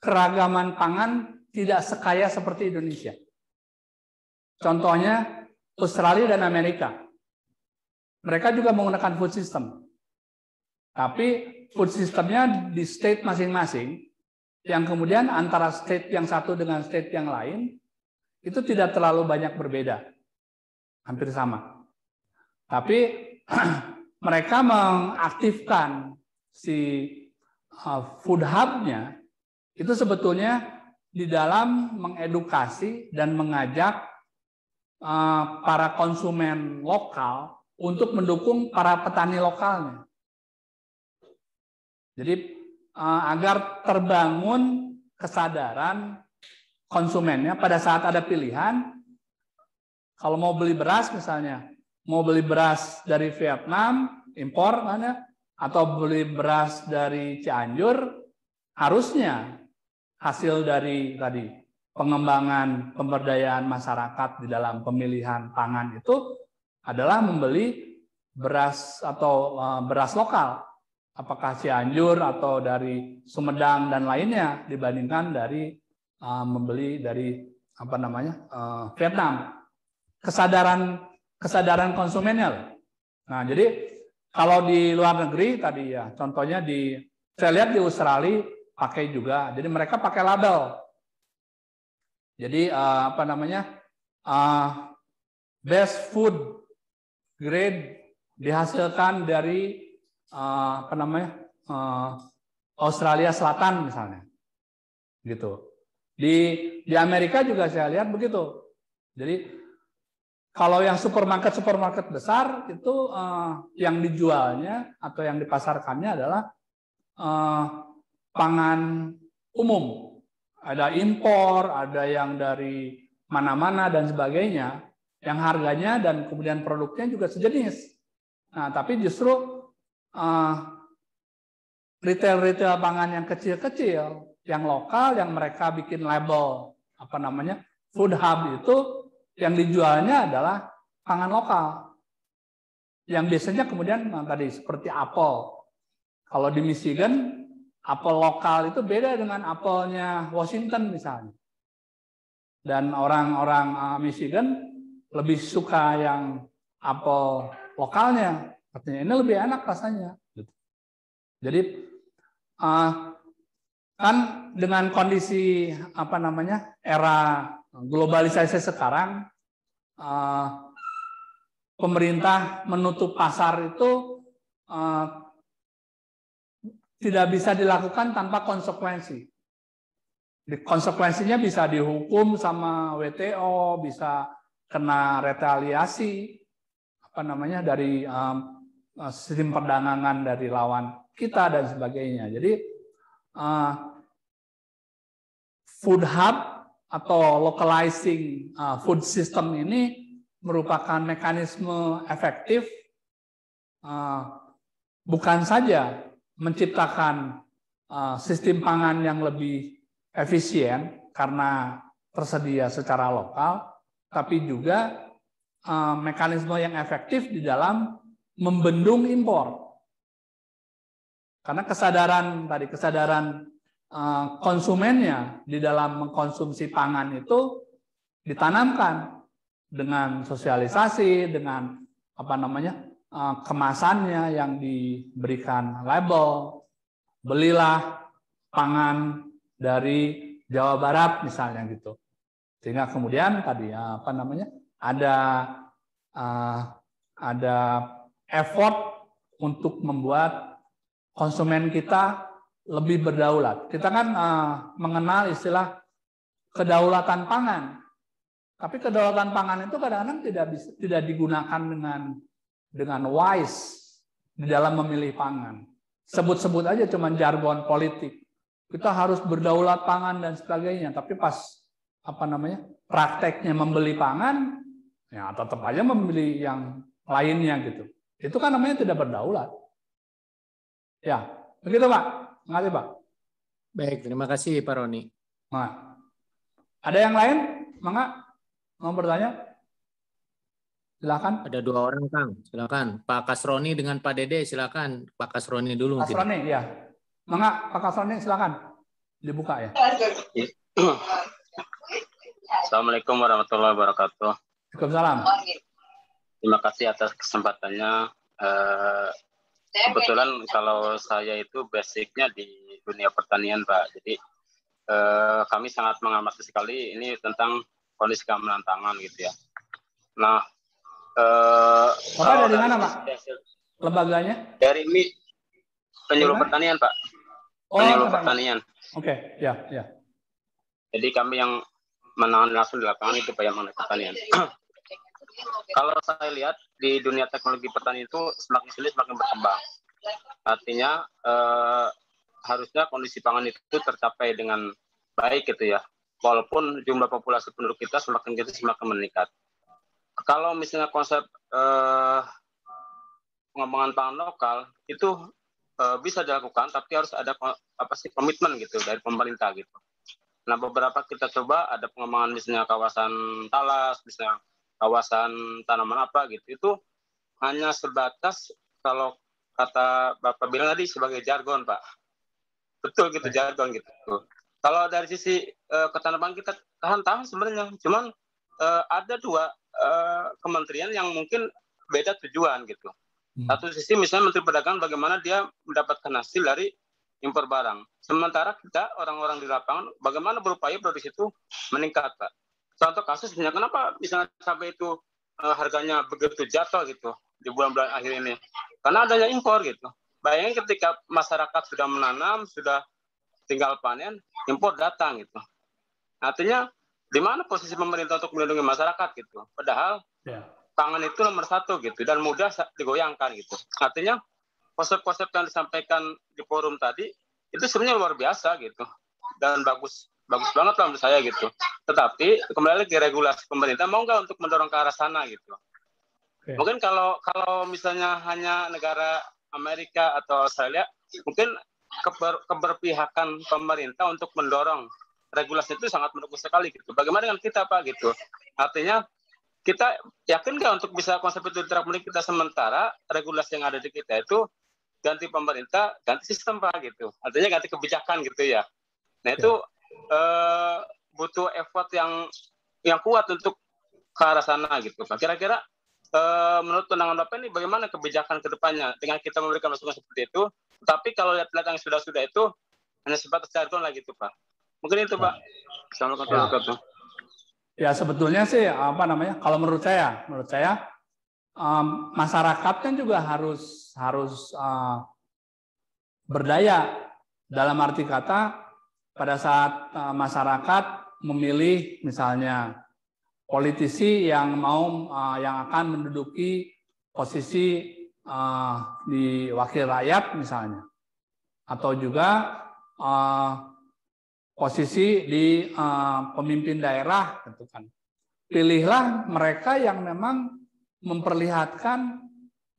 keragaman pangan tidak sekaya seperti Indonesia. Contohnya Australia dan Amerika. Mereka juga menggunakan food system. Tapi food systemnya di state masing-masing, yang kemudian antara state yang satu dengan state yang lain, itu tidak terlalu banyak berbeda. Hampir sama. Tapi mereka mengaktifkan si food hub-nya, itu sebetulnya di dalam mengedukasi dan mengajak para konsumen lokal untuk mendukung para petani lokalnya. Jadi agar terbangun kesadaran konsumennya pada saat ada pilihan, kalau mau beli beras misalnya, mau beli beras dari Vietnam, impor mana, atau beli beras dari Cianjur, harusnya hasil dari tadi pengembangan pemberdayaan masyarakat di dalam pemilihan pangan itu adalah membeli beras atau beras lokal, apakah Cianjur atau dari Sumedang dan lainnya dibandingkan dari membeli dari Vietnam. Kesadaran konsumennya. Nah, jadi kalau di luar negeri tadi ya, contohnya saya lihat di Australia pakai juga. Jadi mereka pakai label. Jadi best food grade dihasilkan dari Australia Selatan misalnya, gitu. Di Amerika juga saya lihat begitu. Jadi kalau yang supermarket besar itu yang dijualnya atau yang dipasarkannya adalah pangan umum. Ada impor, ada yang dari mana-mana dan sebagainya, yang harganya dan kemudian produknya juga sejenis. Nah, tapi justru retail pangan yang kecil-kecil, yang lokal, yang mereka bikin label food hub itu, yang dijualnya adalah pangan lokal. Yang biasanya kemudian tadi seperti apel. Kalau di Michigan, apel lokal itu beda dengan apelnya Washington misalnya. Dan orang-orang Michigan lebih suka yang apel lokalnya. Artinya ini lebih enak rasanya. Jadi kan dengan kondisi era globalisasi sekarang, pemerintah menutup pasar itu tidak bisa dilakukan tanpa konsekuensi. Konsekuensinya bisa dihukum sama WTO, bisa kena retaliasi dari sistem perdagangan dari lawan kita dan sebagainya. Jadi food hub atau localizing food system ini merupakan mekanisme efektif bukan saja menciptakan sistem pangan yang lebih efisien karena tersedia secara lokal, tapi juga mekanisme yang efektif di dalam membendung impor. Karena kesadaran konsumennya di dalam mengkonsumsi pangan itu ditanamkan dengan sosialisasi, dengan kemasannya yang diberikan label, belilah pangan dari Jawa Barat misalnya gitu. Sehingga kemudian tadi ada effort untuk membuat konsumen kita lebih berdaulat. Kita kan mengenal istilah kedaulatan pangan. Tapi kedaulatan pangan itu kadang-kadang tidak digunakan dengan wise di dalam memilih pangan. Sebut-sebut aja cuma jargon politik. Kita harus berdaulat pangan dan sebagainya, tapi pas prakteknya membeli pangan, ya tetap aja membeli yang lainnya gitu. Itu kan namanya tidak berdaulat. Ya, begitu Pak. Terima kasih Pak. Baik, terima kasih Pak Roni. Nah, ada yang lain? Mangga mau bertanya? Silakan. Ada 2 orang Kang, silakan. Pak Kasroni dengan Pak Dede, silakan. Pak Kasroni dulu. Kasroni, ya. Mangga, Pak Kasroni, silakan. Dibuka ya. Assalamualaikum warahmatullahi wabarakatuh. Waalaikumsalam. Terima kasih atas kesempatannya. Kebetulan kalau saya itu basicnya di dunia pertanian, Pak. Jadi kami sangat mengamati sekali ini tentang kondisi keamanan pangan gitu ya. Nah, Bapak dari mana, Pak? Lembaganya? Dari penyuluh pertanian, Pak. Penyuluh pertanian. Oke, ya. Jadi kami yang menangani langsung di lapangan itu Pak yang mengenai pertanian. Kalau saya lihat di dunia teknologi pertanian itu semakin sulit semakin berkembang. Artinya harusnya kondisi pangan itu tercapai dengan baik gitu ya. Walaupun jumlah populasi penduduk kita semakin meningkat. Kalau misalnya konsep pengembangan pangan lokal itu bisa dilakukan, tapi harus ada komitmen gitu dari pemerintah gitu. Nah, beberapa kita coba ada pengembangan misalnya kawasan talas, misalnya kawasan tanaman apa gitu. Itu hanya sebatas kalau kata Bapak bilang tadi sebagai jargon, Pak. Betul gitu, jargon gitu. Kalau dari sisi ketanaman kita tahan sebenarnya, cuman ada 2 kementerian yang mungkin beda tujuan gitu. Satu sisi misalnya Menteri Perdagangan bagaimana dia mendapatkan hasil dari impor barang. Sementara kita orang-orang di lapangan bagaimana berupaya produksi itu meningkat, Pak. Contoh kasus misalnya kenapa misalnya cabai itu harganya begitu jatuh gitu di bulan-bulan akhir ini? Karena adanya impor gitu. Bayangin ketika masyarakat sudah menanam, sudah tinggal panen, impor datang gitu. Artinya di mana posisi pemerintah untuk melindungi masyarakat gitu? Padahal pangan itu nomor 1 gitu dan mudah digoyangkan gitu. Artinya konsep-konsep yang disampaikan di forum tadi itu sebenarnya luar biasa gitu dan bagus banget lah menurut saya gitu. Tetapi kembali lagi regulasi pemerintah mau nggak untuk mendorong ke arah sana gitu. Mungkin kalau misalnya hanya negara Amerika atau Australia mungkin keberpihakan pemerintah untuk mendorong regulasi itu sangat mendukung sekali gitu. Bagaimana dengan kita Pak gitu? Artinya kita yakin nggak untuk bisa konsep itu diterapkan kita sementara regulasi yang ada di kita itu ganti pemerintah, ganti sistem Pak gitu. Artinya ganti kebijakan gitu ya. Nah itu butuh effort yang kuat untuk ke arah sana gitu Pak. Kira-kira menurut pandangan Bapak ini bagaimana kebijakan ke depannya dengan kita memberikan masukan seperti itu, tapi kalau lihat-lihat yang sudah-sudah itu hanya sebatas jargon lah gitu Pak. Mungkin itu Pak. Assalamualaikum warahmatullahi wabarakatuh. Ya sebetulnya sih kalau menurut saya masyarakat kan juga harus berdaya, dalam arti kata pada saat masyarakat memilih misalnya politisi yang akan menduduki posisi di wakil rakyat misalnya, atau juga posisi di pemimpin daerah, gitu kan. Pilihlah mereka yang memang memperlihatkan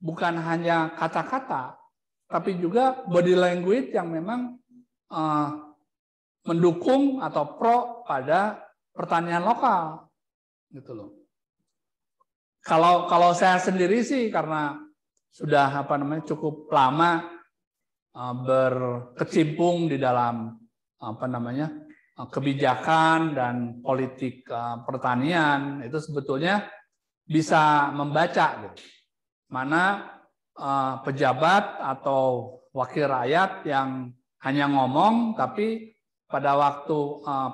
bukan hanya kata-kata, tapi juga body language yang memang mendukung atau pro pada pertanian lokal, gitu loh. Kalau saya sendiri sih karena sudah cukup lama berkecimpung di dalam kebijakan dan politik pertanian, itu sebetulnya bisa membaca gitu, mana pejabat atau wakil rakyat yang hanya ngomong tapi pada waktu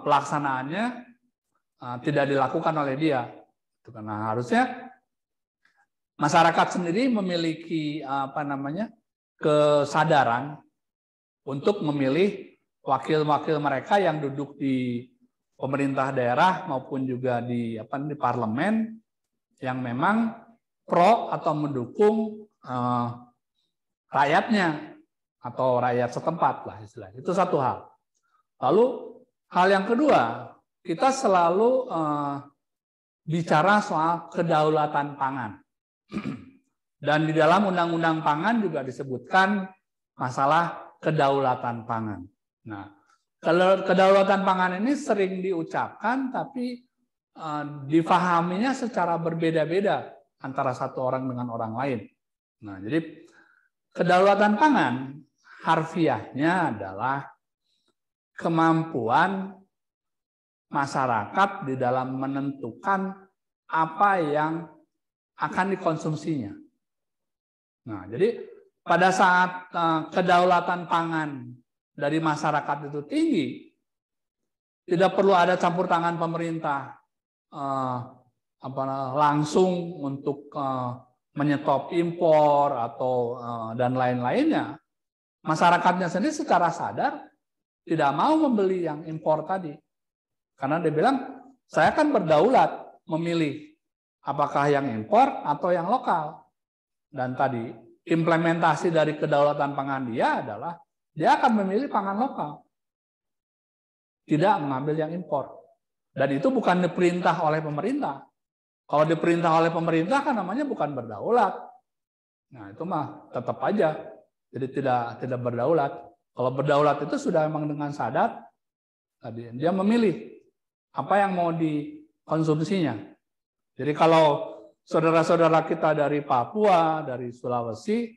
pelaksanaannya tidak dilakukan oleh dia. Karena harusnya masyarakat sendiri memiliki kesadaran untuk memilih wakil-wakil mereka yang duduk di pemerintah daerah maupun juga di parlemen yang memang pro atau mendukung rakyatnya atau rakyat setempat lah istilahnya. Itu satu hal. Lalu hal yang kedua, kita selalu bicara soal kedaulatan pangan. Dan di dalam Undang-Undang Pangan juga disebutkan masalah kedaulatan pangan. Nah, kedaulatan pangan ini sering diucapkan tapi difahaminya secara berbeda-beda antara satu orang dengan orang lain. Nah, jadi kedaulatan pangan harfiahnya adalah kemampuan masyarakat di dalam menentukan apa yang akan dikonsumsinya. Nah, jadi pada saat kedaulatan pangan dari masyarakat itu tinggi, tidak perlu ada campur tangan pemerintah langsung untuk menyetop impor atau dan lain-lainnya. Masyarakatnya sendiri secara sadar tidak mau membeli yang impor tadi, karena dia bilang saya kan berdaulat memilih apakah yang impor atau yang lokal. Dan tadi implementasi dari kedaulatan pangan dia adalah dia akan memilih pangan lokal, tidak mengambil yang impor. Dan itu bukan diperintah oleh pemerintah. Kalau diperintah oleh pemerintah kan namanya bukan berdaulat. Nah itu mah tetap aja, jadi tidak berdaulat. Kalau berdaulat itu sudah memang dengan sadar, tadi dia memilih apa yang mau dikonsumsinya. Jadi kalau saudara-saudara kita dari Papua, dari Sulawesi,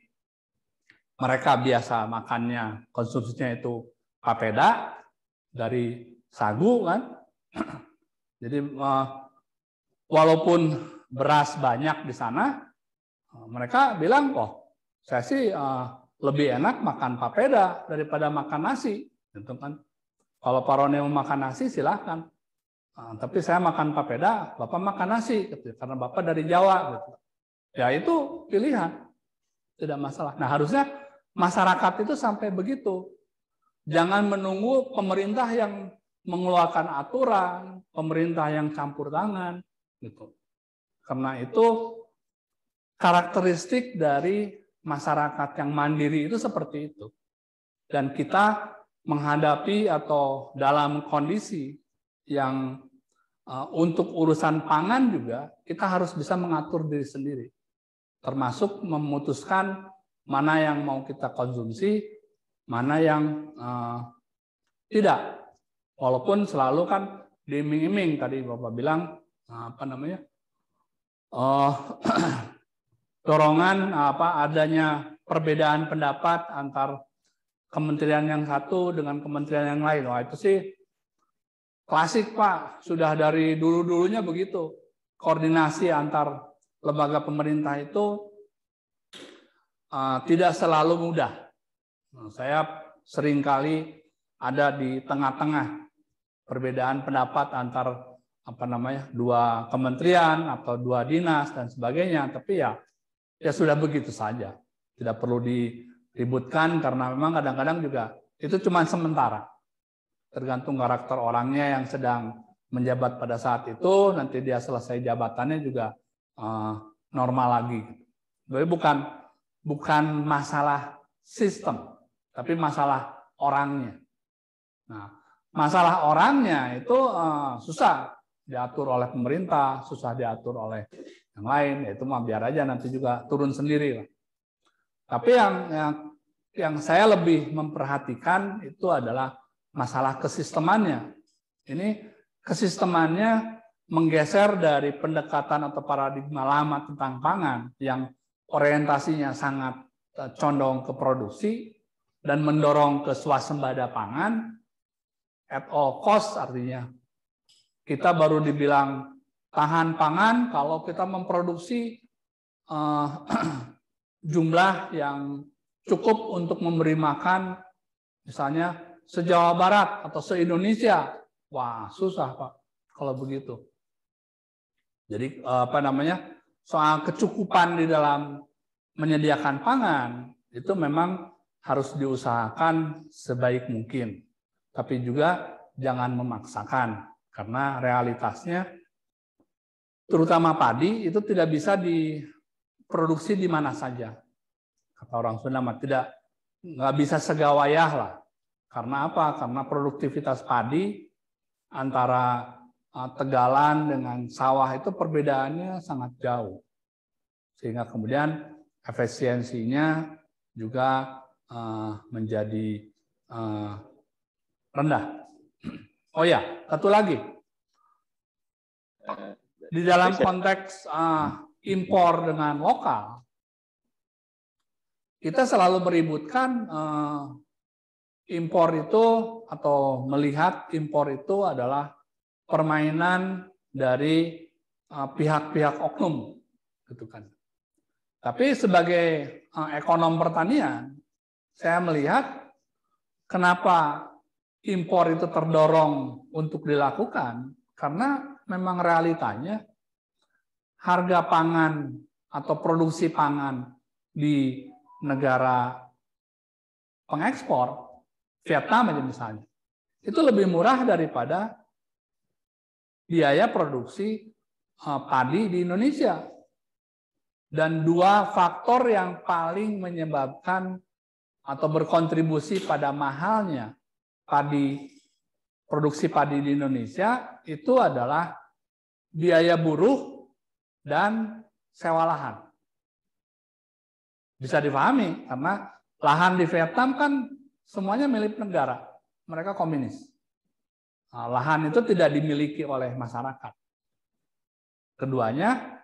mereka biasa makannya, konsumsinya itu papeda dari sagu kan. Jadi walaupun beras banyak di sana, mereka bilang, saya sih lebih enak makan papeda daripada makan nasi, gitu kan. Kalau Pak Roni mau makan nasi silahkan, tapi saya makan papeda, Bapak makan nasi, gitu, karena Bapak dari Jawa, gitu. Ya itu pilihan, tidak masalah. Nah harusnya masyarakat itu sampai begitu. Jangan menunggu pemerintah yang mengeluarkan aturan, pemerintah yang campur tangan, gitu. Karena itu karakteristik dari masyarakat yang mandiri itu seperti itu. Dan kita menghadapi atau dalam kondisi yang untuk urusan pangan juga kita harus bisa mengatur diri sendiri. Termasuk memutuskan mana yang mau kita konsumsi, mana yang tidak. Walaupun selalu kan diiming-iming, tadi Bapak bilang dorongan adanya perbedaan pendapat antar kementerian yang satu dengan kementerian yang lain. Wah, itu sih klasik, Pak. Sudah dari dulu-dulunya begitu. Koordinasi antar lembaga pemerintah itu tidak selalu mudah. Saya seringkali ada di tengah-tengah perbedaan pendapat antar dua kementerian atau dua dinas dan sebagainya. Tapi ya sudah begitu saja. Tidak perlu diributkan karena memang kadang-kadang juga itu cuma sementara. Tergantung karakter orangnya yang sedang menjabat pada saat itu, nanti dia selesai jabatannya juga normal lagi. Jadi bukan masalah sistem, tapi masalah orangnya. Nah, masalah orangnya itu susah diatur oleh pemerintah, susah diatur oleh yang lain, itu mah biar aja nanti juga turun sendiri. Tapi yang saya lebih memperhatikan itu adalah masalah kesistemannya. Ini kesistemannya menggeser dari pendekatan atau paradigma lama tentang pangan yang orientasinya sangat condong ke produksi dan mendorong ke swasembada pangan at all cost, artinya kita baru dibilang tahan pangan kalau kita memproduksi jumlah yang cukup untuk memberi makan misalnya se-Jawa Barat atau se-Indonesia. Wah, susah, Pak, kalau begitu. Jadi soal kecukupan di dalam menyediakan pangan itu memang harus diusahakan sebaik mungkin. Tapi juga jangan memaksakan. Karena realitasnya, terutama padi, itu tidak bisa diproduksi di mana saja. Kata orang Sunda, nggak bisa segawayah lah. Karena apa? Karena produktivitas padi antara tegalan dengan sawah itu perbedaannya sangat jauh. Sehingga kemudian efisiensinya juga menjadi rendah. Oh ya, satu lagi. Di dalam konteks impor dengan lokal, kita selalu meributkan impor itu atau melihat impor itu adalah permainan dari pihak-pihak oknum, gitu kan. Tapi sebagai ekonom pertanian, saya melihat kenapa impor itu terdorong untuk dilakukan, karena memang realitanya harga pangan atau produksi pangan di negara pengekspor, Vietnam aja misalnya, itu lebih murah daripada biaya produksi padi di Indonesia. Dan dua faktor yang paling menyebabkan atau berkontribusi pada mahalnya produksi padi di Indonesia itu adalah biaya buruh dan sewa lahan. Bisa dipahami karena lahan di Vietnam kan semuanya milik negara, mereka komunis. Nah, lahan itu tidak dimiliki oleh masyarakat. Keduanya,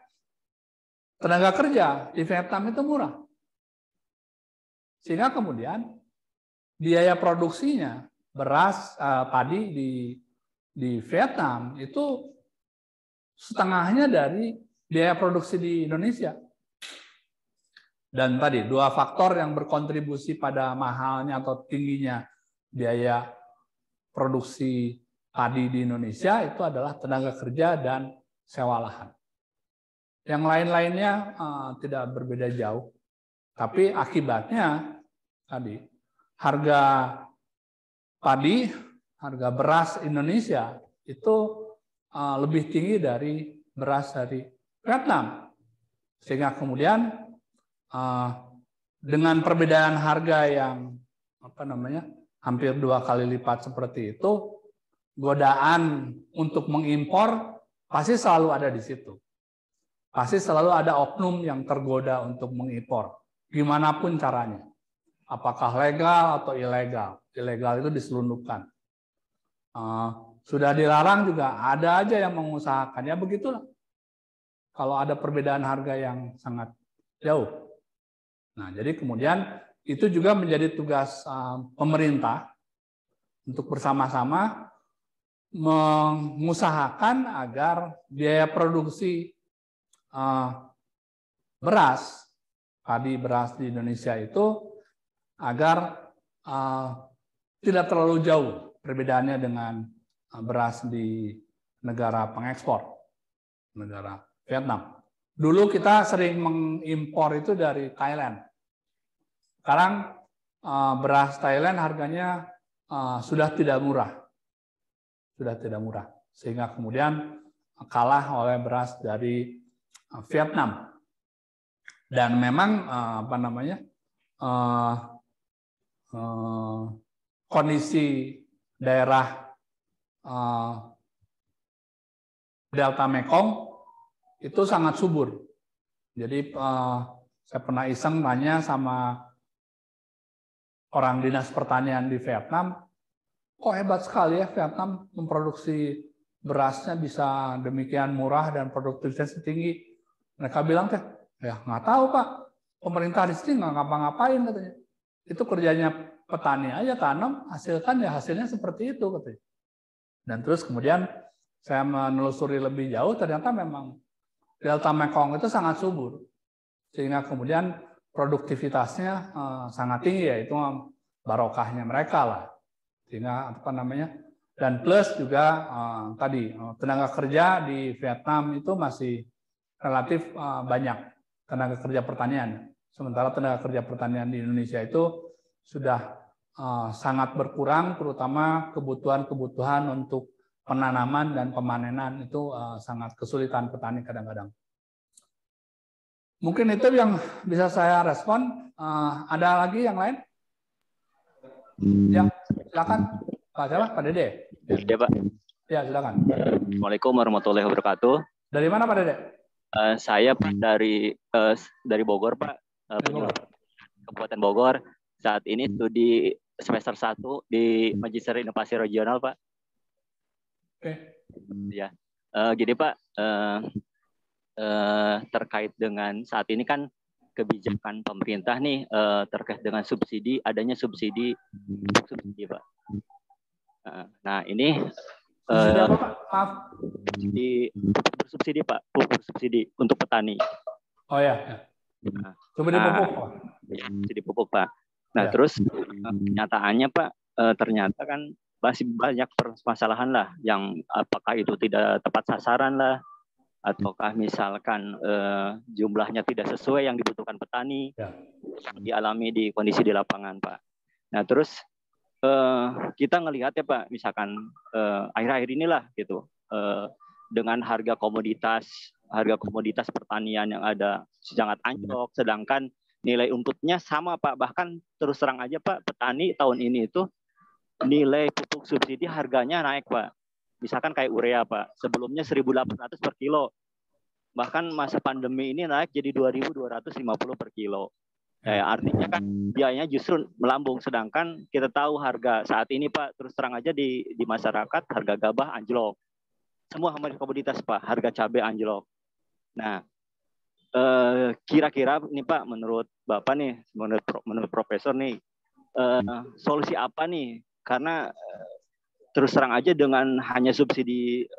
tenaga kerja di Vietnam itu murah. Sehingga kemudian biaya produksinya beras padi di Vietnam itu setengahnya dari biaya produksi di Indonesia. Dan tadi dua faktor yang berkontribusi pada mahalnya atau tingginya biaya produksi padi di Indonesia itu adalah tenaga kerja dan sewa lahan. Yang lain-lainnya tidak berbeda jauh, tapi akibatnya tadi harga padi, harga beras Indonesia itu lebih tinggi dari beras dari Vietnam, sehingga kemudian dengan perbedaan harga yang hampir 2 kali lipat seperti itu, godaan untuk mengimpor pasti selalu ada di situ. Pasti selalu ada oknum yang tergoda untuk mengimpor, gimana pun caranya. Apakah legal atau ilegal. Ilegal itu diselundupkan. Sudah dilarang juga ada aja yang mengusahakan. Ya begitulah. kalau ada perbedaan harga yang sangat jauh. Nah, jadi kemudian itu juga menjadi tugas pemerintah untuk bersama-sama mengusahakan agar biaya produksi beras, padi beras di Indonesia itu agar tidak terlalu jauh perbedaannya dengan beras di negara pengekspor, negara Vietnam. Dulu kita sering mengimpor itu dari Thailand. Sekarang beras Thailand harganya sudah tidak murah. Sehingga kemudian kalah oleh beras dari Vietnam. Dan memang kondisi daerah Delta Mekong itu sangat subur. Jadi saya pernah iseng tanya sama orang dinas pertanian di Vietnam, kok hebat sekali ya Vietnam memproduksi berasnya bisa demikian murah dan produktivitasnya tinggi. Mereka bilang, ya nggak tahu Pak, pemerintah di sini nggak ngapa-ngapain katanya. Itu kerjanya petani aja, tanam, hasilkan ya hasilnya seperti itu katanya. Dan terus kemudian saya menelusuri lebih jauh, ternyata memang Delta Mekong itu sangat subur. Sehingga kemudian produktivitasnya sangat tinggi, yaitu barokahnya mereka lah. Sehingga dan plus juga tadi tenaga kerja di Vietnam itu masih relatif banyak tenaga kerja pertanian. Sementara tenaga kerja pertanian di Indonesia itu sudah sangat berkurang, terutama kebutuhan untuk penanaman dan pemanenan itu sangat kesulitan petani kadang-kadang. Mungkin itu yang bisa saya respon. Ada lagi yang lain? Ya, silakan. Pak siapa? Pak Dede? Ya, Pak. Ya, silakan. Assalamualaikum warahmatullahi wabarakatuh. Dari mana Pak Dede? Saya Pak dari Bogor, Pak. Kabupaten Bogor. Saat ini studi semester 1 di Magister Inovasi Regional, Pak. Oke. Ya. Jadi Pak, terkait dengan saat ini kan kebijakan pemerintah nih terkait dengan subsidi, adanya subsidi Pak. Nah ini apa, Pak? Maaf. Subsidi Pak, pupuk subsidi untuk petani. Oh ya. Subsidi pupuk Pak. Ya, subsidi pupuk Pak. Nah terus kenyataannya Pak, ternyata kan masih banyak permasalahan lah, yang apakah itu tidak tepat sasaran lah, ataukah misalkan jumlahnya tidak sesuai yang dibutuhkan petani, yang dialami di kondisi di lapangan Pak. Nah terus kita ngelihat ya Pak, misalkan akhir-akhir inilah gitu, dengan harga komoditas pertanian yang ada sangat anjlok, sedangkan nilai inputnya sama Pak. Bahkan terus terang aja Pak, petani tahun ini itu nilai pupuk subsidi harganya naik Pak. Misalkan kayak urea Pak, sebelumnya 1.800 per kilo. Bahkan masa pandemi ini naik jadi 2.250 per kilo. Ya, artinya kan biayanya justru melambung, sedangkan kita tahu harga saat ini Pak, terus terang aja di masyarakat harga gabah anjlok. Semua komoditas Pak, harga cabai anjlok. Nah, kira-kira nih Pak, menurut Bapak nih, menurut Profesor nih, solusi apa nih? Karena terus terang aja dengan hanya subsidi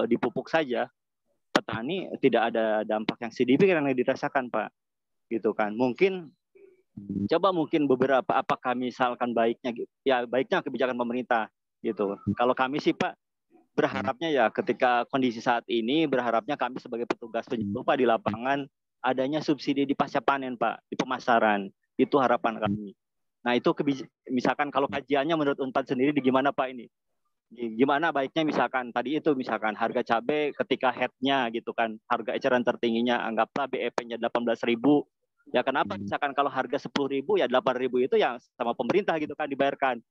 di pupuk saja, petani tidak ada dampak yang signifikan yang dirasakan Pak, gitu kan. Mungkin beberapa, apakah misalkan baiknya kebijakan pemerintah gitu. Kalau kami sih Pak berharapnya ya, ketika kondisi saat ini, berharapnya kami sebagai petugas penyuluh Pak di lapangan adanya subsidi di pasca panen Pak, di pemasaran. Itu harapan kami. Nah itu misalkan kalau kajiannya menurut Unpad sendiri di gimana Pak ini? Gimana baiknya misalkan tadi itu, misalkan harga cabai ketika headnya gitu kan, harga eceran tertingginya anggaplah BEP-nya 18.000. Ya kenapa misalkan kalau harga 10.000 ya 8.000 itu yang sama pemerintah gitu kan dibayarkan.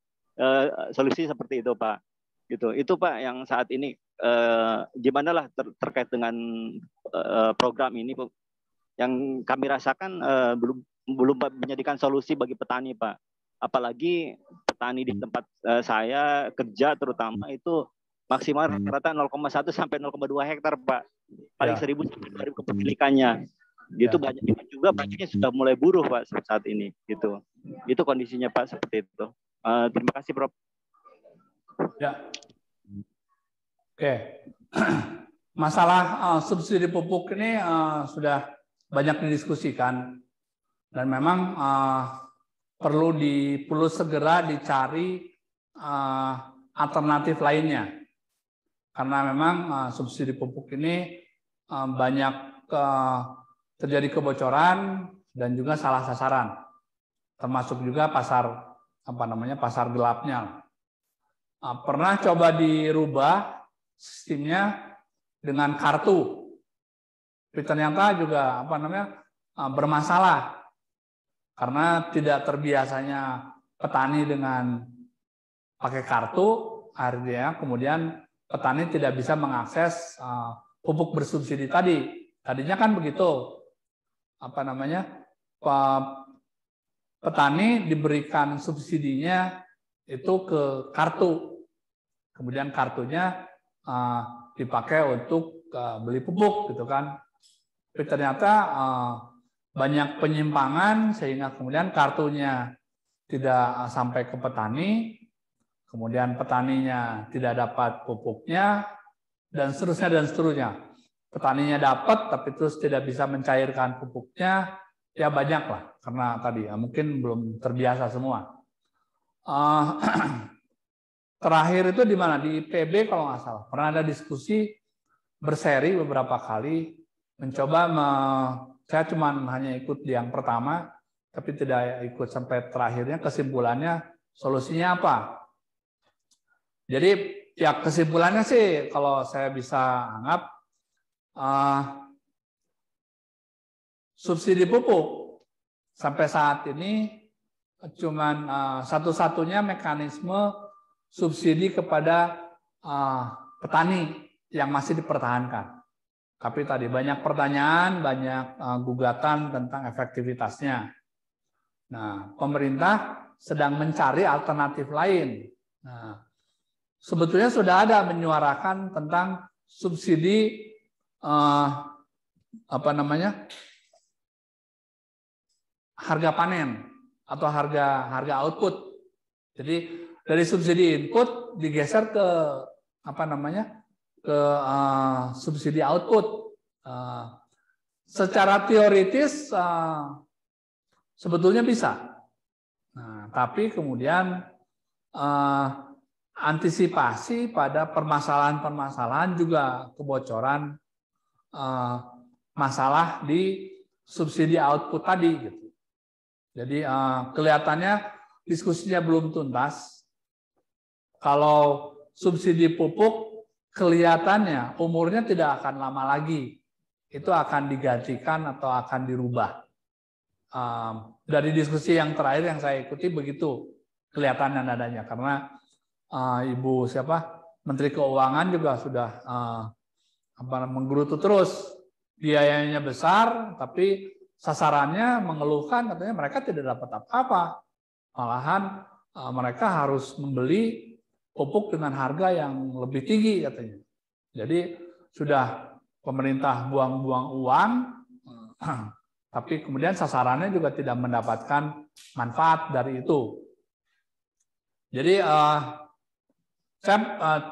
Solusi seperti itu Pak. Gitu. Itu Pak yang saat ini gimana lah terkait dengan program ini yang kami rasakan belum menjadikan solusi bagi petani Pak. Apalagi petani di tempat saya kerja terutama itu Maksimal rata 0,1 sampai 0,2 hektar, Pak. Paling 1.000 sampai 2.000 kepemilikannya. Itu banyak juga banyaknya sudah mulai buruh, Pak, saat ini gitu. Itu kondisinya, Pak, seperti itu. Terima kasih, Prof. Ya. Oke. Masalah subsidi pupuk ini sudah banyak didiskusikan dan memang perlu segera dicari alternatif lainnya. Karena memang subsidi pupuk ini banyak terjadi kebocoran dan juga salah sasaran, termasuk juga pasar gelapnya. Pernah coba dirubah sistemnya dengan kartu, tapi ternyata juga bermasalah karena tidak terbiasanya petani dengan pakai kartu, akhirnya kemudian petani tidak bisa mengakses pupuk bersubsidi tadi. Tadinya kan begitu, petani diberikan subsidinya itu ke kartu, kemudian kartunya dipakai untuk beli pupuk, gitu kan. Tapi ternyata banyak penyimpangan sehingga kemudian kartunya tidak sampai ke petani. Kemudian petaninya tidak dapat pupuknya, dan seterusnya. Petaninya dapat, tapi terus tidak bisa mencairkan pupuknya, ya banyak lah, karena tadi mungkin belum terbiasa semua. Terakhir itu di mana? Di PB kalau nggak salah. Pernah ada diskusi berseri beberapa kali, saya cuma hanya ikut di yang pertama, tapi tidak ikut sampai terakhirnya. Kesimpulannya, solusinya apa? Jadi ya kesimpulannya sih kalau saya bisa anggap subsidi pupuk sampai saat ini cuman satu-satunya mekanisme subsidi kepada petani yang masih dipertahankan. Tapi tadi banyak pertanyaan, banyak gugatan tentang efektivitasnya. Nah, pemerintah sedang mencari alternatif lain. Nah, sebetulnya sudah ada menyuarakan tentang subsidi harga panen atau harga output. Jadi dari subsidi input digeser ke subsidi output. Secara teoritis sebetulnya bisa. Nah, tapi kemudian antisipasi pada permasalahan-permasalahan juga kebocoran masalah di subsidi output tadi gitu. Jadi kelihatannya diskusinya belum tuntas. Kalau subsidi pupuk kelihatannya umurnya tidak akan lama lagi. Itu akan digantikan atau akan dirubah. Dari diskusi yang terakhir yang saya ikuti begitu kelihatannya nadanya, karena Ibu Menteri Keuangan juga sudah menggerutu terus, biayanya besar, tapi sasarannya mengeluhkan katanya mereka tidak dapat apa-apa, malahan mereka harus membeli pupuk dengan harga yang lebih tinggi katanya. Jadi sudah pemerintah buang-buang uang, tapi kemudian sasarannya juga tidak mendapatkan manfaat dari itu. Jadi saya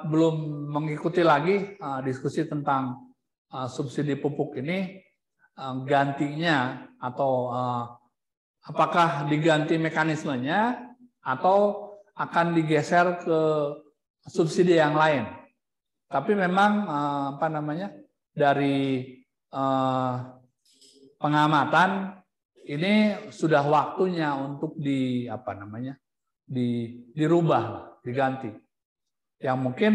belum mengikuti lagi diskusi tentang subsidi pupuk ini, gantinya atau apakah diganti mekanismenya atau akan digeser ke subsidi yang lain. Tapi memang dari pengamatan ini sudah waktunya untuk dirubah, diganti. Yang mungkin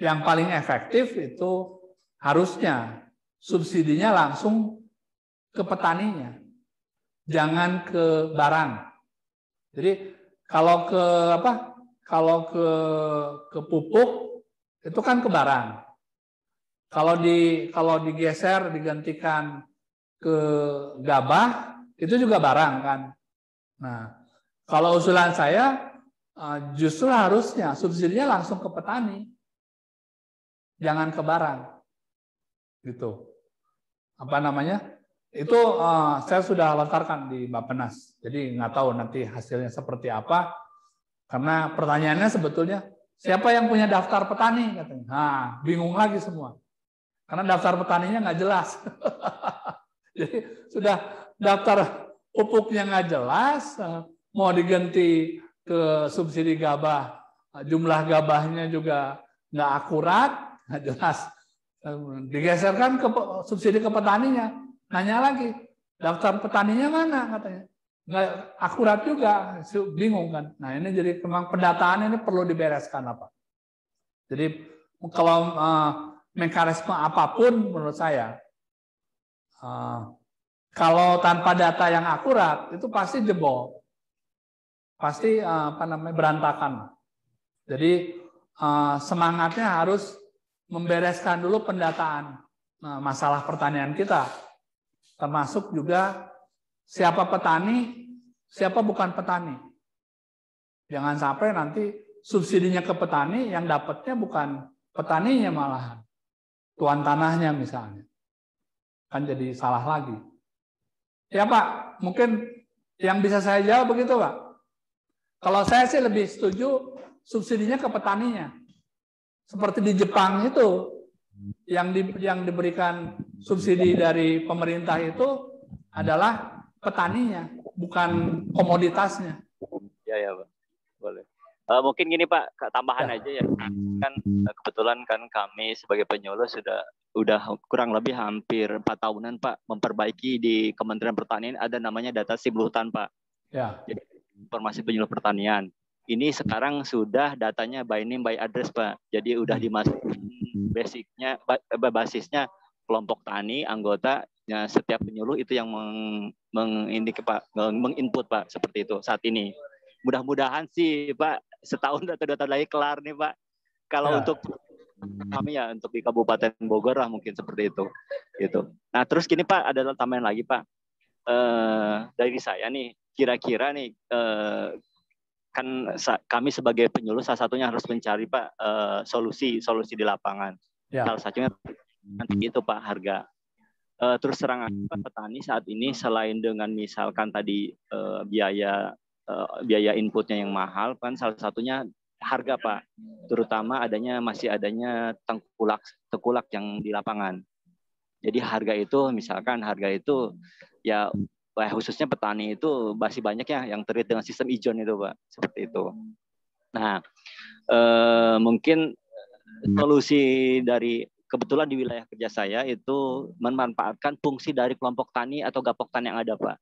yang paling efektif itu harusnya subsidinya langsung ke petaninya, jangan ke barang. Jadi kalau ke pupuk itu kan ke barang. Kalau digeser digantikan ke gabah itu juga barang kan. Nah, kalau usulan saya justru harusnya subsidinya langsung ke petani, jangan ke barang, gitu. Apa namanya? Itu saya sudah lontarkan di Bappenas, jadi nggak tahu nanti hasilnya seperti apa. Karena pertanyaannya sebetulnya siapa yang punya daftar petani katanya. Nah, bingung lagi semua, karena daftar petaninya nggak jelas. Jadi sudah daftar pupuknya nggak jelas, mau diganti ke subsidi gabah, jumlah gabahnya juga nggak akurat, nggak jelas. Digeserkan ke subsidi ke petaninya, nanya lagi, daftar petaninya mana katanya. Nggak akurat juga, bingung kan. Nah ini jadi memang pendataan ini perlu dibereskan apa. Jadi kalau mekanisme apapun menurut saya, kalau tanpa data yang akurat itu pasti jebol. Pasti berantakan. Jadi semangatnya harus membereskan dulu pendataan masalah pertanian kita, termasuk juga siapa petani, siapa bukan petani. Jangan sampai nanti subsidinya ke petani, yang dapatnya bukan petaninya malahan, tuan tanahnya misalnya, kan jadi salah lagi. Ya Pak, mungkin yang bisa saya jawab begitu Pak. Kalau saya sih lebih setuju subsidinya ke petaninya. Seperti di Jepang itu, yang diberikan subsidi dari pemerintah itu adalah petaninya, bukan komoditasnya. Ya Pak, boleh. Mungkin gini Pak, tambahan aja ya. Kan kebetulan kan kami sebagai penyuluh udah kurang lebih hampir 4 tahunan Pak memperbaiki di Kementerian Pertanian ada namanya data Simlutan Pak. Ya. Jadi informasi penyuluh pertanian. Ini sekarang sudah datanya by name by address Pak. Jadi udah dimasukin basisnya kelompok tani, anggotanya setiap penyuluh itu yang menginput Pak seperti itu saat ini. Mudah-mudahan sih Pak setahun atau 2 tahun lagi kelar nih Pak. Kalau untuk kami ya untuk di Kabupaten Bogor lah mungkin seperti itu. Gitu. Nah terus gini Pak ada tambahan lagi Pak. Dari saya nih kira-kira nih kan kami sebagai penyuluh salah satunya harus mencari Pak solusi di lapangan. Salah satunya nanti itu Pak harga. Terus terang Pak petani saat ini selain dengan misalkan tadi biaya inputnya yang mahal kan salah satunya harga Pak. Terutama masih adanya tengkulak yang di lapangan. Jadi harga itu ya khususnya petani itu masih banyak ya yang terkait dengan sistem ijon itu Pak, seperti itu. Nah, mungkin solusi dari kebetulan di wilayah kerja saya itu memanfaatkan fungsi dari kelompok tani atau gapok tani yang ada Pak.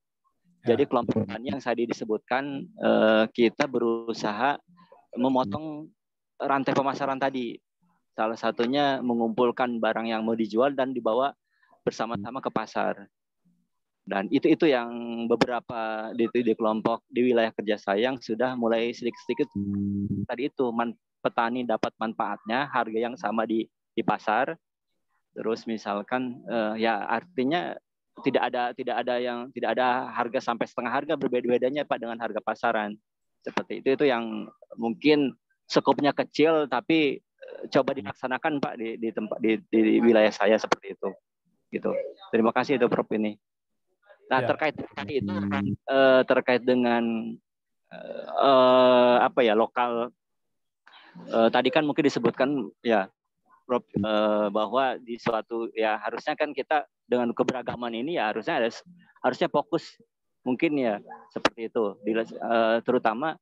Jadi kelompok tani yang tadi disebutkan kita berusaha memotong rantai pemasaran tadi. Salah satunya mengumpulkan barang yang mau dijual dan dibawa bersama-sama ke pasar. Dan itu yang beberapa di kelompok di wilayah kerja saya yang sudah mulai sedikit-sedikit tadi itu petani dapat manfaatnya harga yang sama di pasar. Terus misalkan ya artinya tidak ada harga sampai setengah harga berbeda-bedanya Pak dengan harga pasaran. Seperti itu yang mungkin skopnya kecil tapi coba dilaksanakan Pak di tempat di wilayah saya seperti itu. Gitu. Terima kasih itu Prof ini. Nah terkait tadi itu terkait dengan lokal tadi kan mungkin disebutkan ya Prof bahwa di suatu ya harusnya kan kita dengan keberagaman ini ya harusnya fokus mungkin ya seperti itu terutama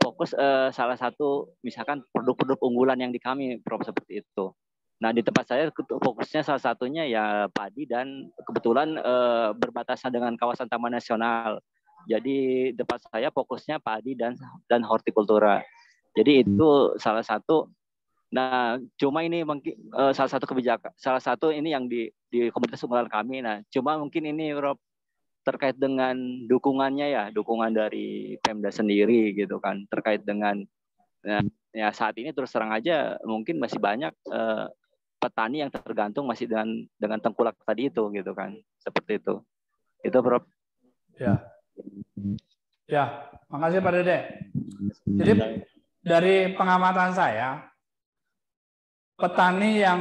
fokus salah satu misalkan produk-produk unggulan yang di kami Prof seperti itu. Nah di tempat saya fokusnya salah satunya ya padi dan kebetulan berbatasan dengan kawasan Taman Nasional. Jadi di tempat saya fokusnya padi dan hortikultura. Jadi itu salah satu. Nah cuma ini mungkin salah satu ini yang di komunitas unggulan kami. Nah cuma mungkin ini Rob terkait dengan dukungan dari Pemda sendiri gitu kan terkait dengan ya saat ini terus terang aja mungkin masih banyak petani yang tergantung masih dengan tengkulak tadi itu gitu kan seperti itu Prof. Ya makasih Pak Dede. Jadi dari pengamatan saya, petani yang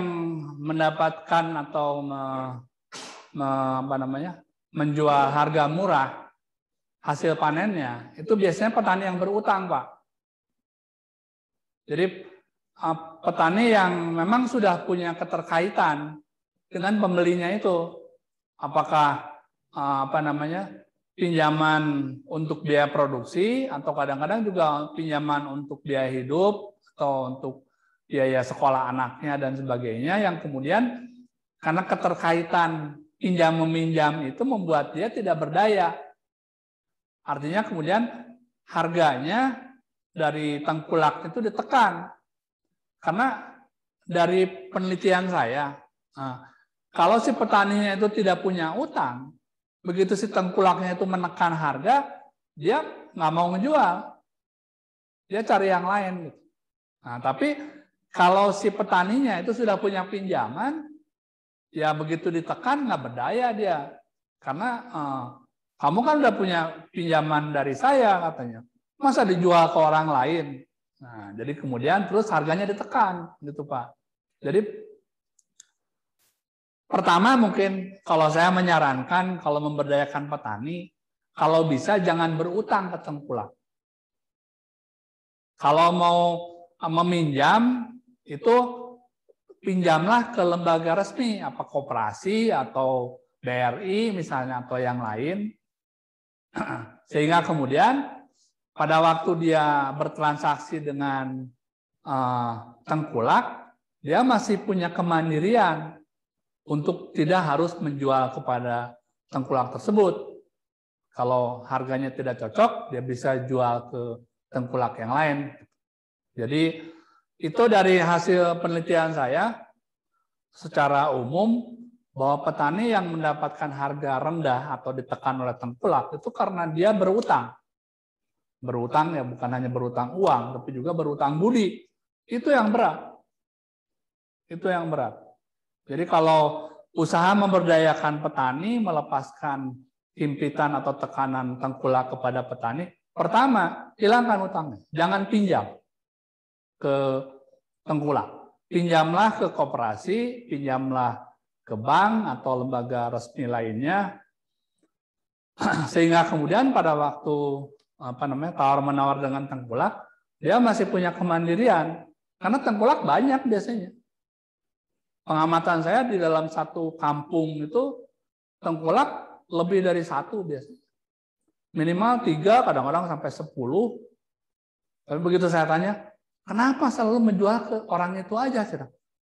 mendapatkan atau menjual harga murah hasil panennya, itu biasanya petani yang berutang, Pak. Jadi petani yang memang sudah punya keterkaitan dengan pembelinya itu, apakah pinjaman untuk biaya produksi atau kadang-kadang juga pinjaman untuk biaya hidup atau untuk biaya sekolah anaknya dan sebagainya, yang kemudian karena keterkaitan pinjam meminjam itu membuat dia tidak berdaya. Artinya kemudian harganya dari tengkulak itu ditekan. Karena dari penelitian saya, kalau si petaninya itu tidak punya utang, begitu si tengkulaknya itu menekan harga, dia nggak mau ngejual. Dia cari yang lain. Nah, tapi kalau si petaninya itu sudah punya pinjaman, ya begitu ditekan nggak berdaya dia. Karena kamu kan udah punya pinjaman dari saya katanya. Masa dijual ke orang lain? Nah, jadi kemudian terus harganya ditekan, gitu Pak. Jadi pertama mungkin kalau saya menyarankan kalau memberdayakan petani, kalau bisa jangan berutang ke tengkulak. Kalau mau meminjam itu pinjamlah ke lembaga resmi, apa koperasi atau BRI misalnya atau yang lain, sehingga kemudian pada waktu dia bertransaksi dengan tengkulak, dia masih punya kemandirian untuk tidak harus menjual kepada tengkulak tersebut. Kalau harganya tidak cocok, dia bisa jual ke tengkulak yang lain. Jadi itu dari hasil penelitian saya, secara umum bahwa petani yang mendapatkan harga rendah atau ditekan oleh tengkulak itu karena dia berutang. Berutang ya bukan hanya berutang uang, tapi juga berutang budi. Itu yang berat. Itu yang berat. Jadi kalau usaha memberdayakan petani, melepaskan himpitan atau tekanan tengkulak kepada petani, pertama, hilangkan utangnya. Jangan pinjam ke tengkulak. Pinjamlah ke koperasi, pinjamlah ke bank atau lembaga resmi lainnya, sehingga kemudian pada waktu tawar-menawar dengan tengkulak, dia masih punya kemandirian. Karena tengkulak banyak biasanya. Pengamatan saya di dalam satu kampung itu tengkulak lebih dari satu biasanya. Minimal 3, kadang-kadang sampai 10. Tapi begitu saya tanya, kenapa selalu menjual ke orang itu aja?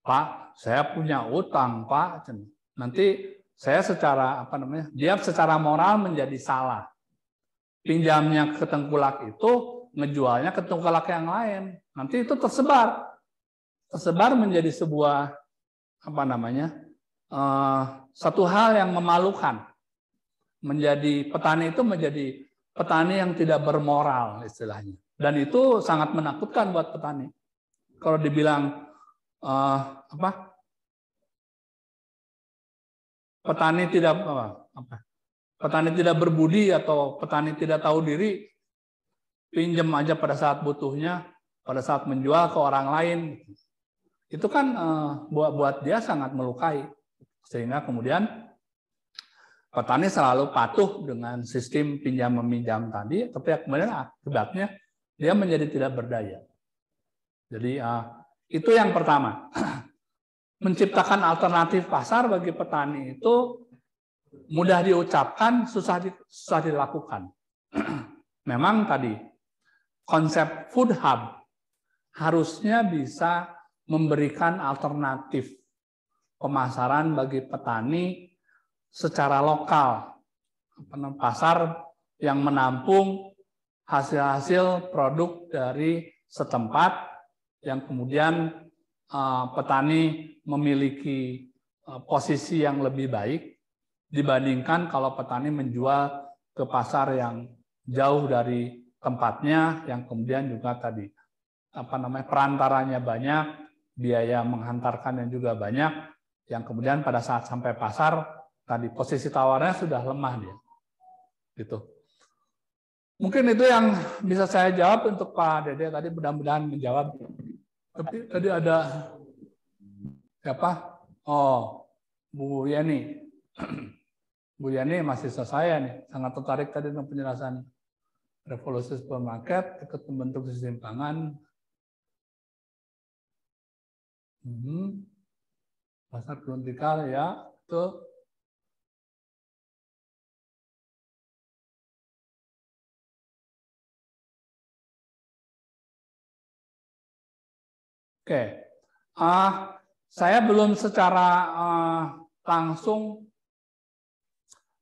Pak, saya punya utang, Pak. Nanti saya dia secara moral menjadi salah. Pinjamnya ke tengkulak itu, ngejualnya ke tengkulak yang lain. Nanti itu tersebar menjadi sebuah satu hal yang memalukan. Petani itu menjadi petani yang tidak bermoral istilahnya. Dan itu sangat menakutkan buat petani. Kalau dibilang petani tidak berbudi atau petani tidak tahu diri, pinjam aja pada saat butuhnya, pada saat menjual ke orang lain, itu kan buat dia sangat melukai. Sehingga kemudian petani selalu patuh dengan sistem pinjam meminjam tadi, tapi kemudian akibatnya dia menjadi tidak berdaya. Jadi itu yang pertama. Menciptakan alternatif pasar bagi petani itu mudah diucapkan, susah dilakukan. Memang tadi konsep food hub harusnya bisa memberikan alternatif pemasaran bagi petani secara lokal. Pasar yang menampung hasil-hasil produk dari setempat yang kemudian petani memiliki posisi yang lebih baik dibandingkan kalau petani menjual ke pasar yang jauh dari tempatnya, yang kemudian juga tadi perantaranya banyak, biaya menghantarkannya juga banyak, yang kemudian pada saat sampai pasar tadi posisi tawarnya sudah lemah dia. Gitu. Mungkin itu yang bisa saya jawab untuk Pak Dede tadi, mudah-mudahan menjawab. Tapi tadi ada siapa? Oh, Bu Yani. Bu Yani mahasiswa saya nih, sangat tertarik tadi dengan penjelasan revolusi supermarket, ikut membentuk sistem pangan. Pasar vertikal ya, itu. Oke, saya belum secara langsung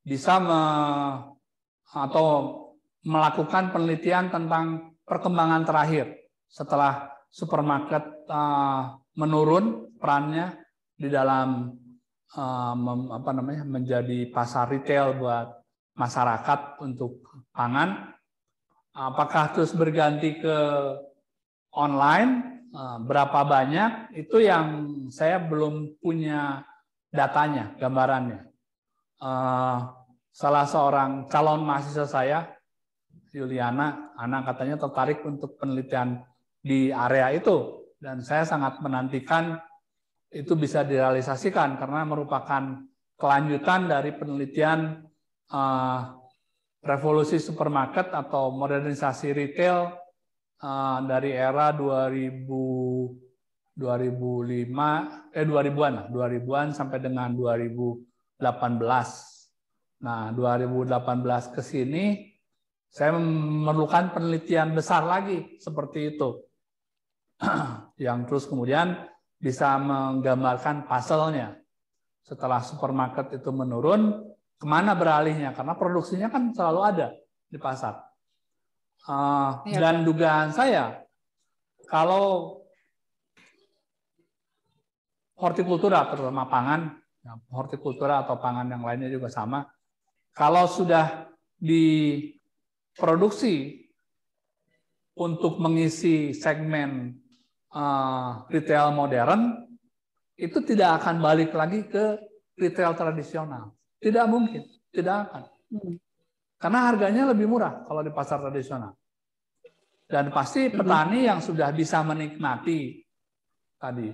bisa atau melakukan penelitian tentang perkembangan terakhir setelah supermarket menurun perannya di dalam menjadi pasar retail buat masyarakat untuk pangan. Apakah terus berganti ke online? Berapa banyak itu yang saya belum punya datanya, gambarannya. Salah seorang calon mahasiswa saya, Yuliana, anak katanya tertarik untuk penelitian di area itu, dan saya sangat menantikan itu bisa direalisasikan karena merupakan kelanjutan dari penelitian revolusi supermarket atau modernisasi retail dari era 2000-an sampai dengan 2018. Nah, 2018 ke sini saya memerlukan penelitian besar lagi seperti itu. Yang terus kemudian bisa menggambarkan puzzle-nya. Setelah supermarket itu menurun, kemana beralihnya? Karena produksinya kan selalu ada di pasar. Dan dugaan saya, kalau hortikultura, terutama pangan, hortikultura atau pangan yang lainnya juga sama, kalau sudah diproduksi untuk mengisi segmen retail modern, itu tidak akan balik lagi ke retail tradisional. Tidak mungkin, tidak akan. Karena harganya lebih murah kalau di pasar tradisional. Dan pasti petani yang sudah bisa menikmati tadi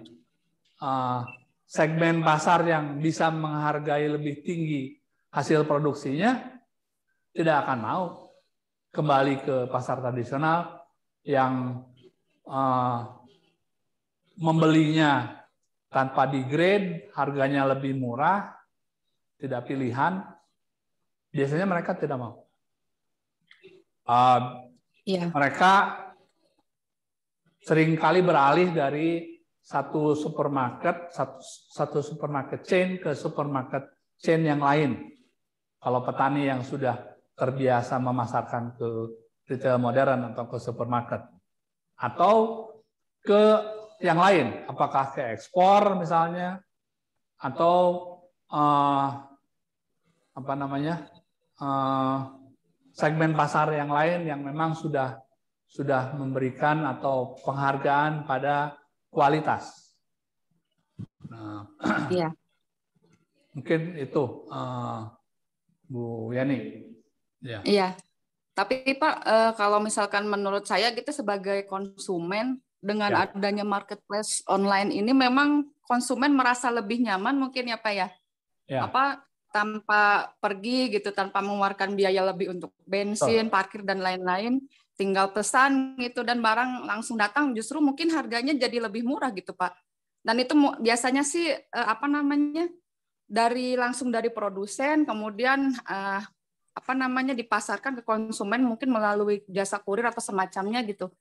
segmen pasar yang bisa menghargai lebih tinggi hasil produksinya, tidak akan mau kembali ke pasar tradisional yang membelinya tanpa di-grade, harganya lebih murah, tidak pilihan. Biasanya mereka tidak mau. Mereka seringkali beralih dari satu supermarket chain ke supermarket chain yang lain. Kalau petani yang sudah terbiasa memasarkan ke retail modern atau ke supermarket, atau ke yang lain, apakah ke ekspor misalnya, atau segmen pasar yang lain yang memang sudah memberikan atau penghargaan pada kualitas. Nah, mungkin itu Bu Yani. Iya. Tapi Pak, kalau misalkan menurut saya kita sebagai konsumen dengan adanya marketplace online ini memang konsumen merasa lebih nyaman mungkin ya Pak ya. Tanpa pergi gitu, tanpa mengeluarkan biaya lebih untuk bensin, parkir dan lain-lain, tinggal pesan gitu dan barang langsung datang, justru mungkin harganya jadi lebih murah gitu Pak. Dan itu biasanya sih langsung dari produsen, kemudian dipasarkan ke konsumen mungkin melalui jasa kurir atau semacamnya gitu.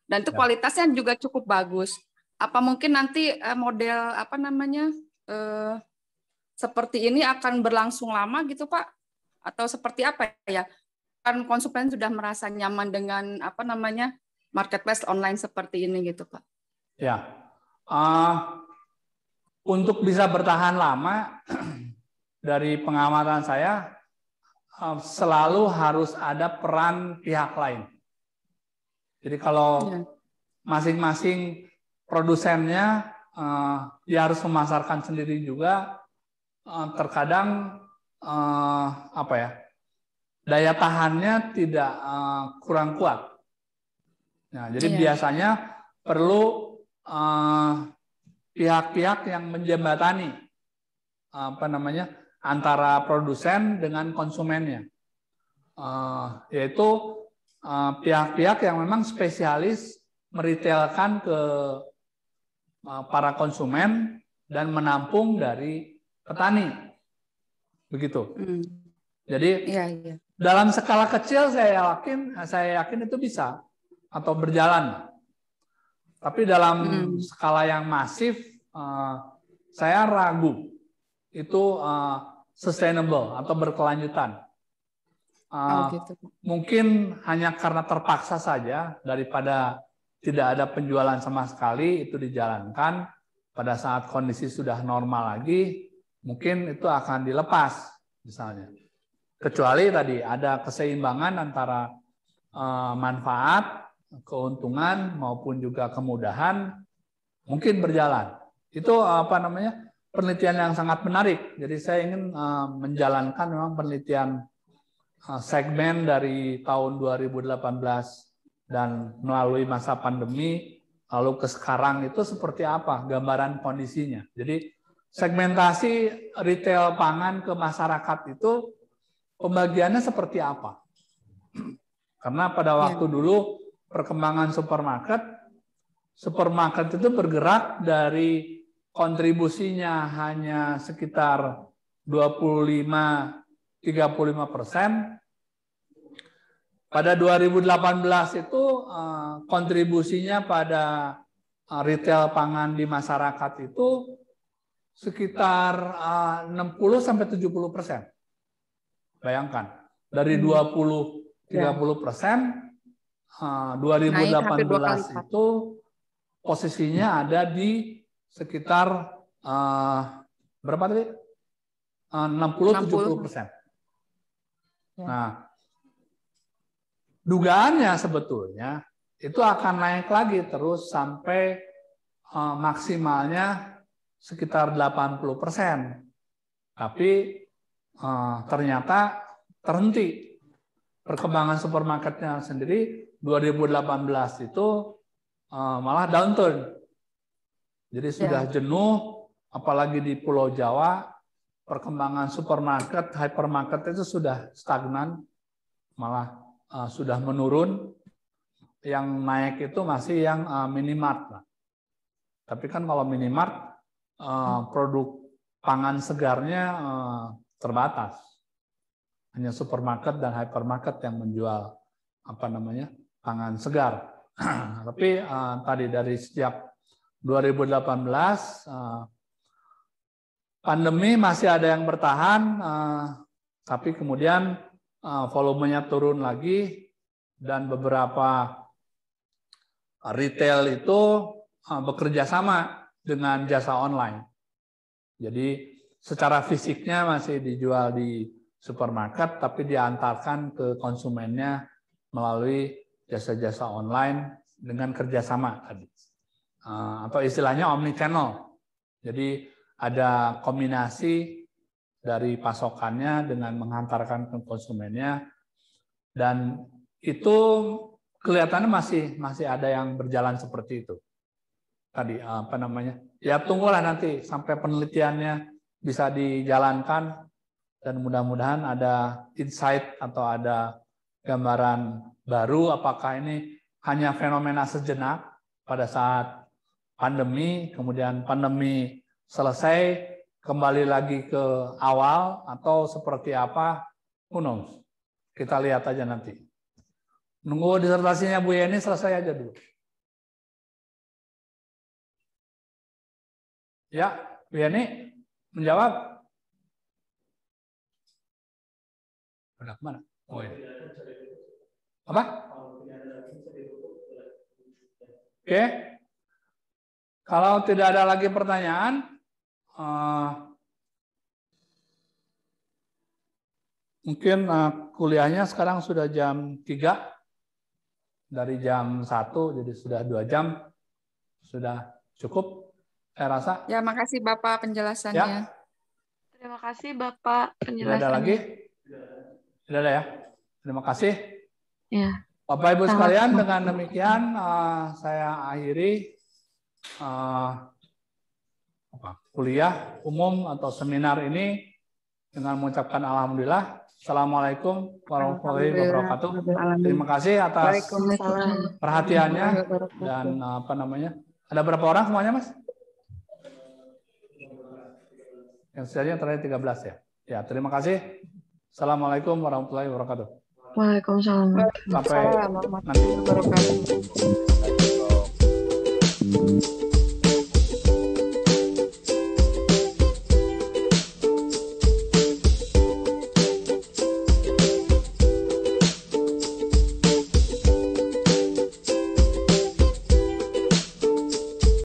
Dan itu kualitasnya juga cukup bagus. Apa mungkin nanti model seperti ini akan berlangsung lama gitu Pak? Atau seperti apa ya? Kan konsumen sudah merasa nyaman dengan marketplace online seperti ini gitu Pak. Ya. Untuk bisa bertahan lama, dari pengamatan saya selalu harus ada peran pihak lain. Jadi kalau masing-masing produsennya dia harus memasarkan sendiri juga, terkadang daya tahannya tidak kurang kuat. Nah, jadi biasanya perlu pihak-pihak yang menjembatani antara produsen dengan konsumennya, yaitu pihak-pihak yang memang spesialis meretailkan ke para konsumen dan menampung dari petani, begitu. Jadi dalam skala kecil saya yakin itu bisa atau berjalan. Tapi dalam skala yang masif, saya ragu itu sustainable atau berkelanjutan. Gitu. Mungkin hanya karena terpaksa saja, daripada tidak ada penjualan sama sekali, itu dijalankan. Pada saat kondisi sudah normal lagi, mungkin itu akan dilepas, misalnya. Kecuali tadi ada keseimbangan antara manfaat, keuntungan maupun juga kemudahan, mungkin berjalan. Itu penelitian yang sangat menarik. Jadi saya ingin menjalankan memang penelitian segmen dari tahun 2018 dan melalui masa pandemi lalu ke sekarang itu seperti apa gambaran kondisinya. Jadi segmentasi retail pangan ke masyarakat itu pembagiannya seperti apa? Karena pada waktu dulu perkembangan supermarket itu bergerak dari kontribusinya hanya sekitar 25-35%. Pada 2018 itu kontribusinya pada retail pangan di masyarakat itu sekitar 60-70%. Bayangkan, dari 20-30%, 2018 itu posisinya ada di sekitar berapa tadi? 60-70%. Nah, dugaannya sebetulnya itu akan naik lagi terus sampai maksimalnya sekitar 80%. Tapi ternyata terhenti. Perkembangan supermarketnya sendiri 2018 itu malah downturn. Jadi sudah jenuh, apalagi di Pulau Jawa, perkembangan supermarket, hypermarket itu sudah stagnan, malah sudah menurun. Yang naik itu masih yang minimart. Tapi kan kalau minimart, produk pangan segarnya terbatas. Hanya supermarket dan hypermarket yang menjual pangan segar. Tapi tadi dari sejak 2018 pandemi masih ada yang bertahan, tapi kemudian volumenya turun lagi dan beberapa retail itu bekerja sama dengan jasa online. Jadi secara fisiknya masih dijual di supermarket, tapi diantarkan ke konsumennya melalui jasa-jasa online dengan kerjasama tadi, atau istilahnya omnichannel. Jadi ada kombinasi dari pasokannya dengan menghantarkan ke konsumennya, dan itu kelihatannya masih ada yang berjalan seperti itu. Tadi ya tunggulah nanti sampai penelitiannya bisa dijalankan. Dan mudah-mudahan ada insight atau ada gambaran baru apakah ini hanya fenomena sejenak pada saat pandemi, kemudian pandemi selesai, kembali lagi ke awal, atau seperti apa, who knows. Kita lihat aja nanti. Nunggu disertasinya Bu Yeni selesai aja dulu. Ya, Bu Yeni menjawab. Udah kemana? Oh, ya. Apa? Oke. Kalau tidak ada lagi pertanyaan, mungkin kuliahnya sekarang sudah jam 3 dari jam 1, jadi sudah 2 jam. Sudah cukup, saya rasa. Ya, makasih Bapak penjelasannya. Ya. Terima kasih Bapak penjelasannya. Tidak ada lagi? Tidak ada ya? Terima kasih. Ya. Bapak Ibu sekalian, dengan demikian saya akhiri kuliah umum atau seminar ini dengan mengucapkan alhamdulillah. Assalamualaikum warahmatullahi wabarakatuh. Terima kasih atas perhatiannya dan ada berapa orang semuanya, Mas? Yang sisanya terakhir 13 ya. Ya, terima kasih. Assalamualaikum warahmatullahi wabarakatuh. Waalaikumsalam. Sampai nanti.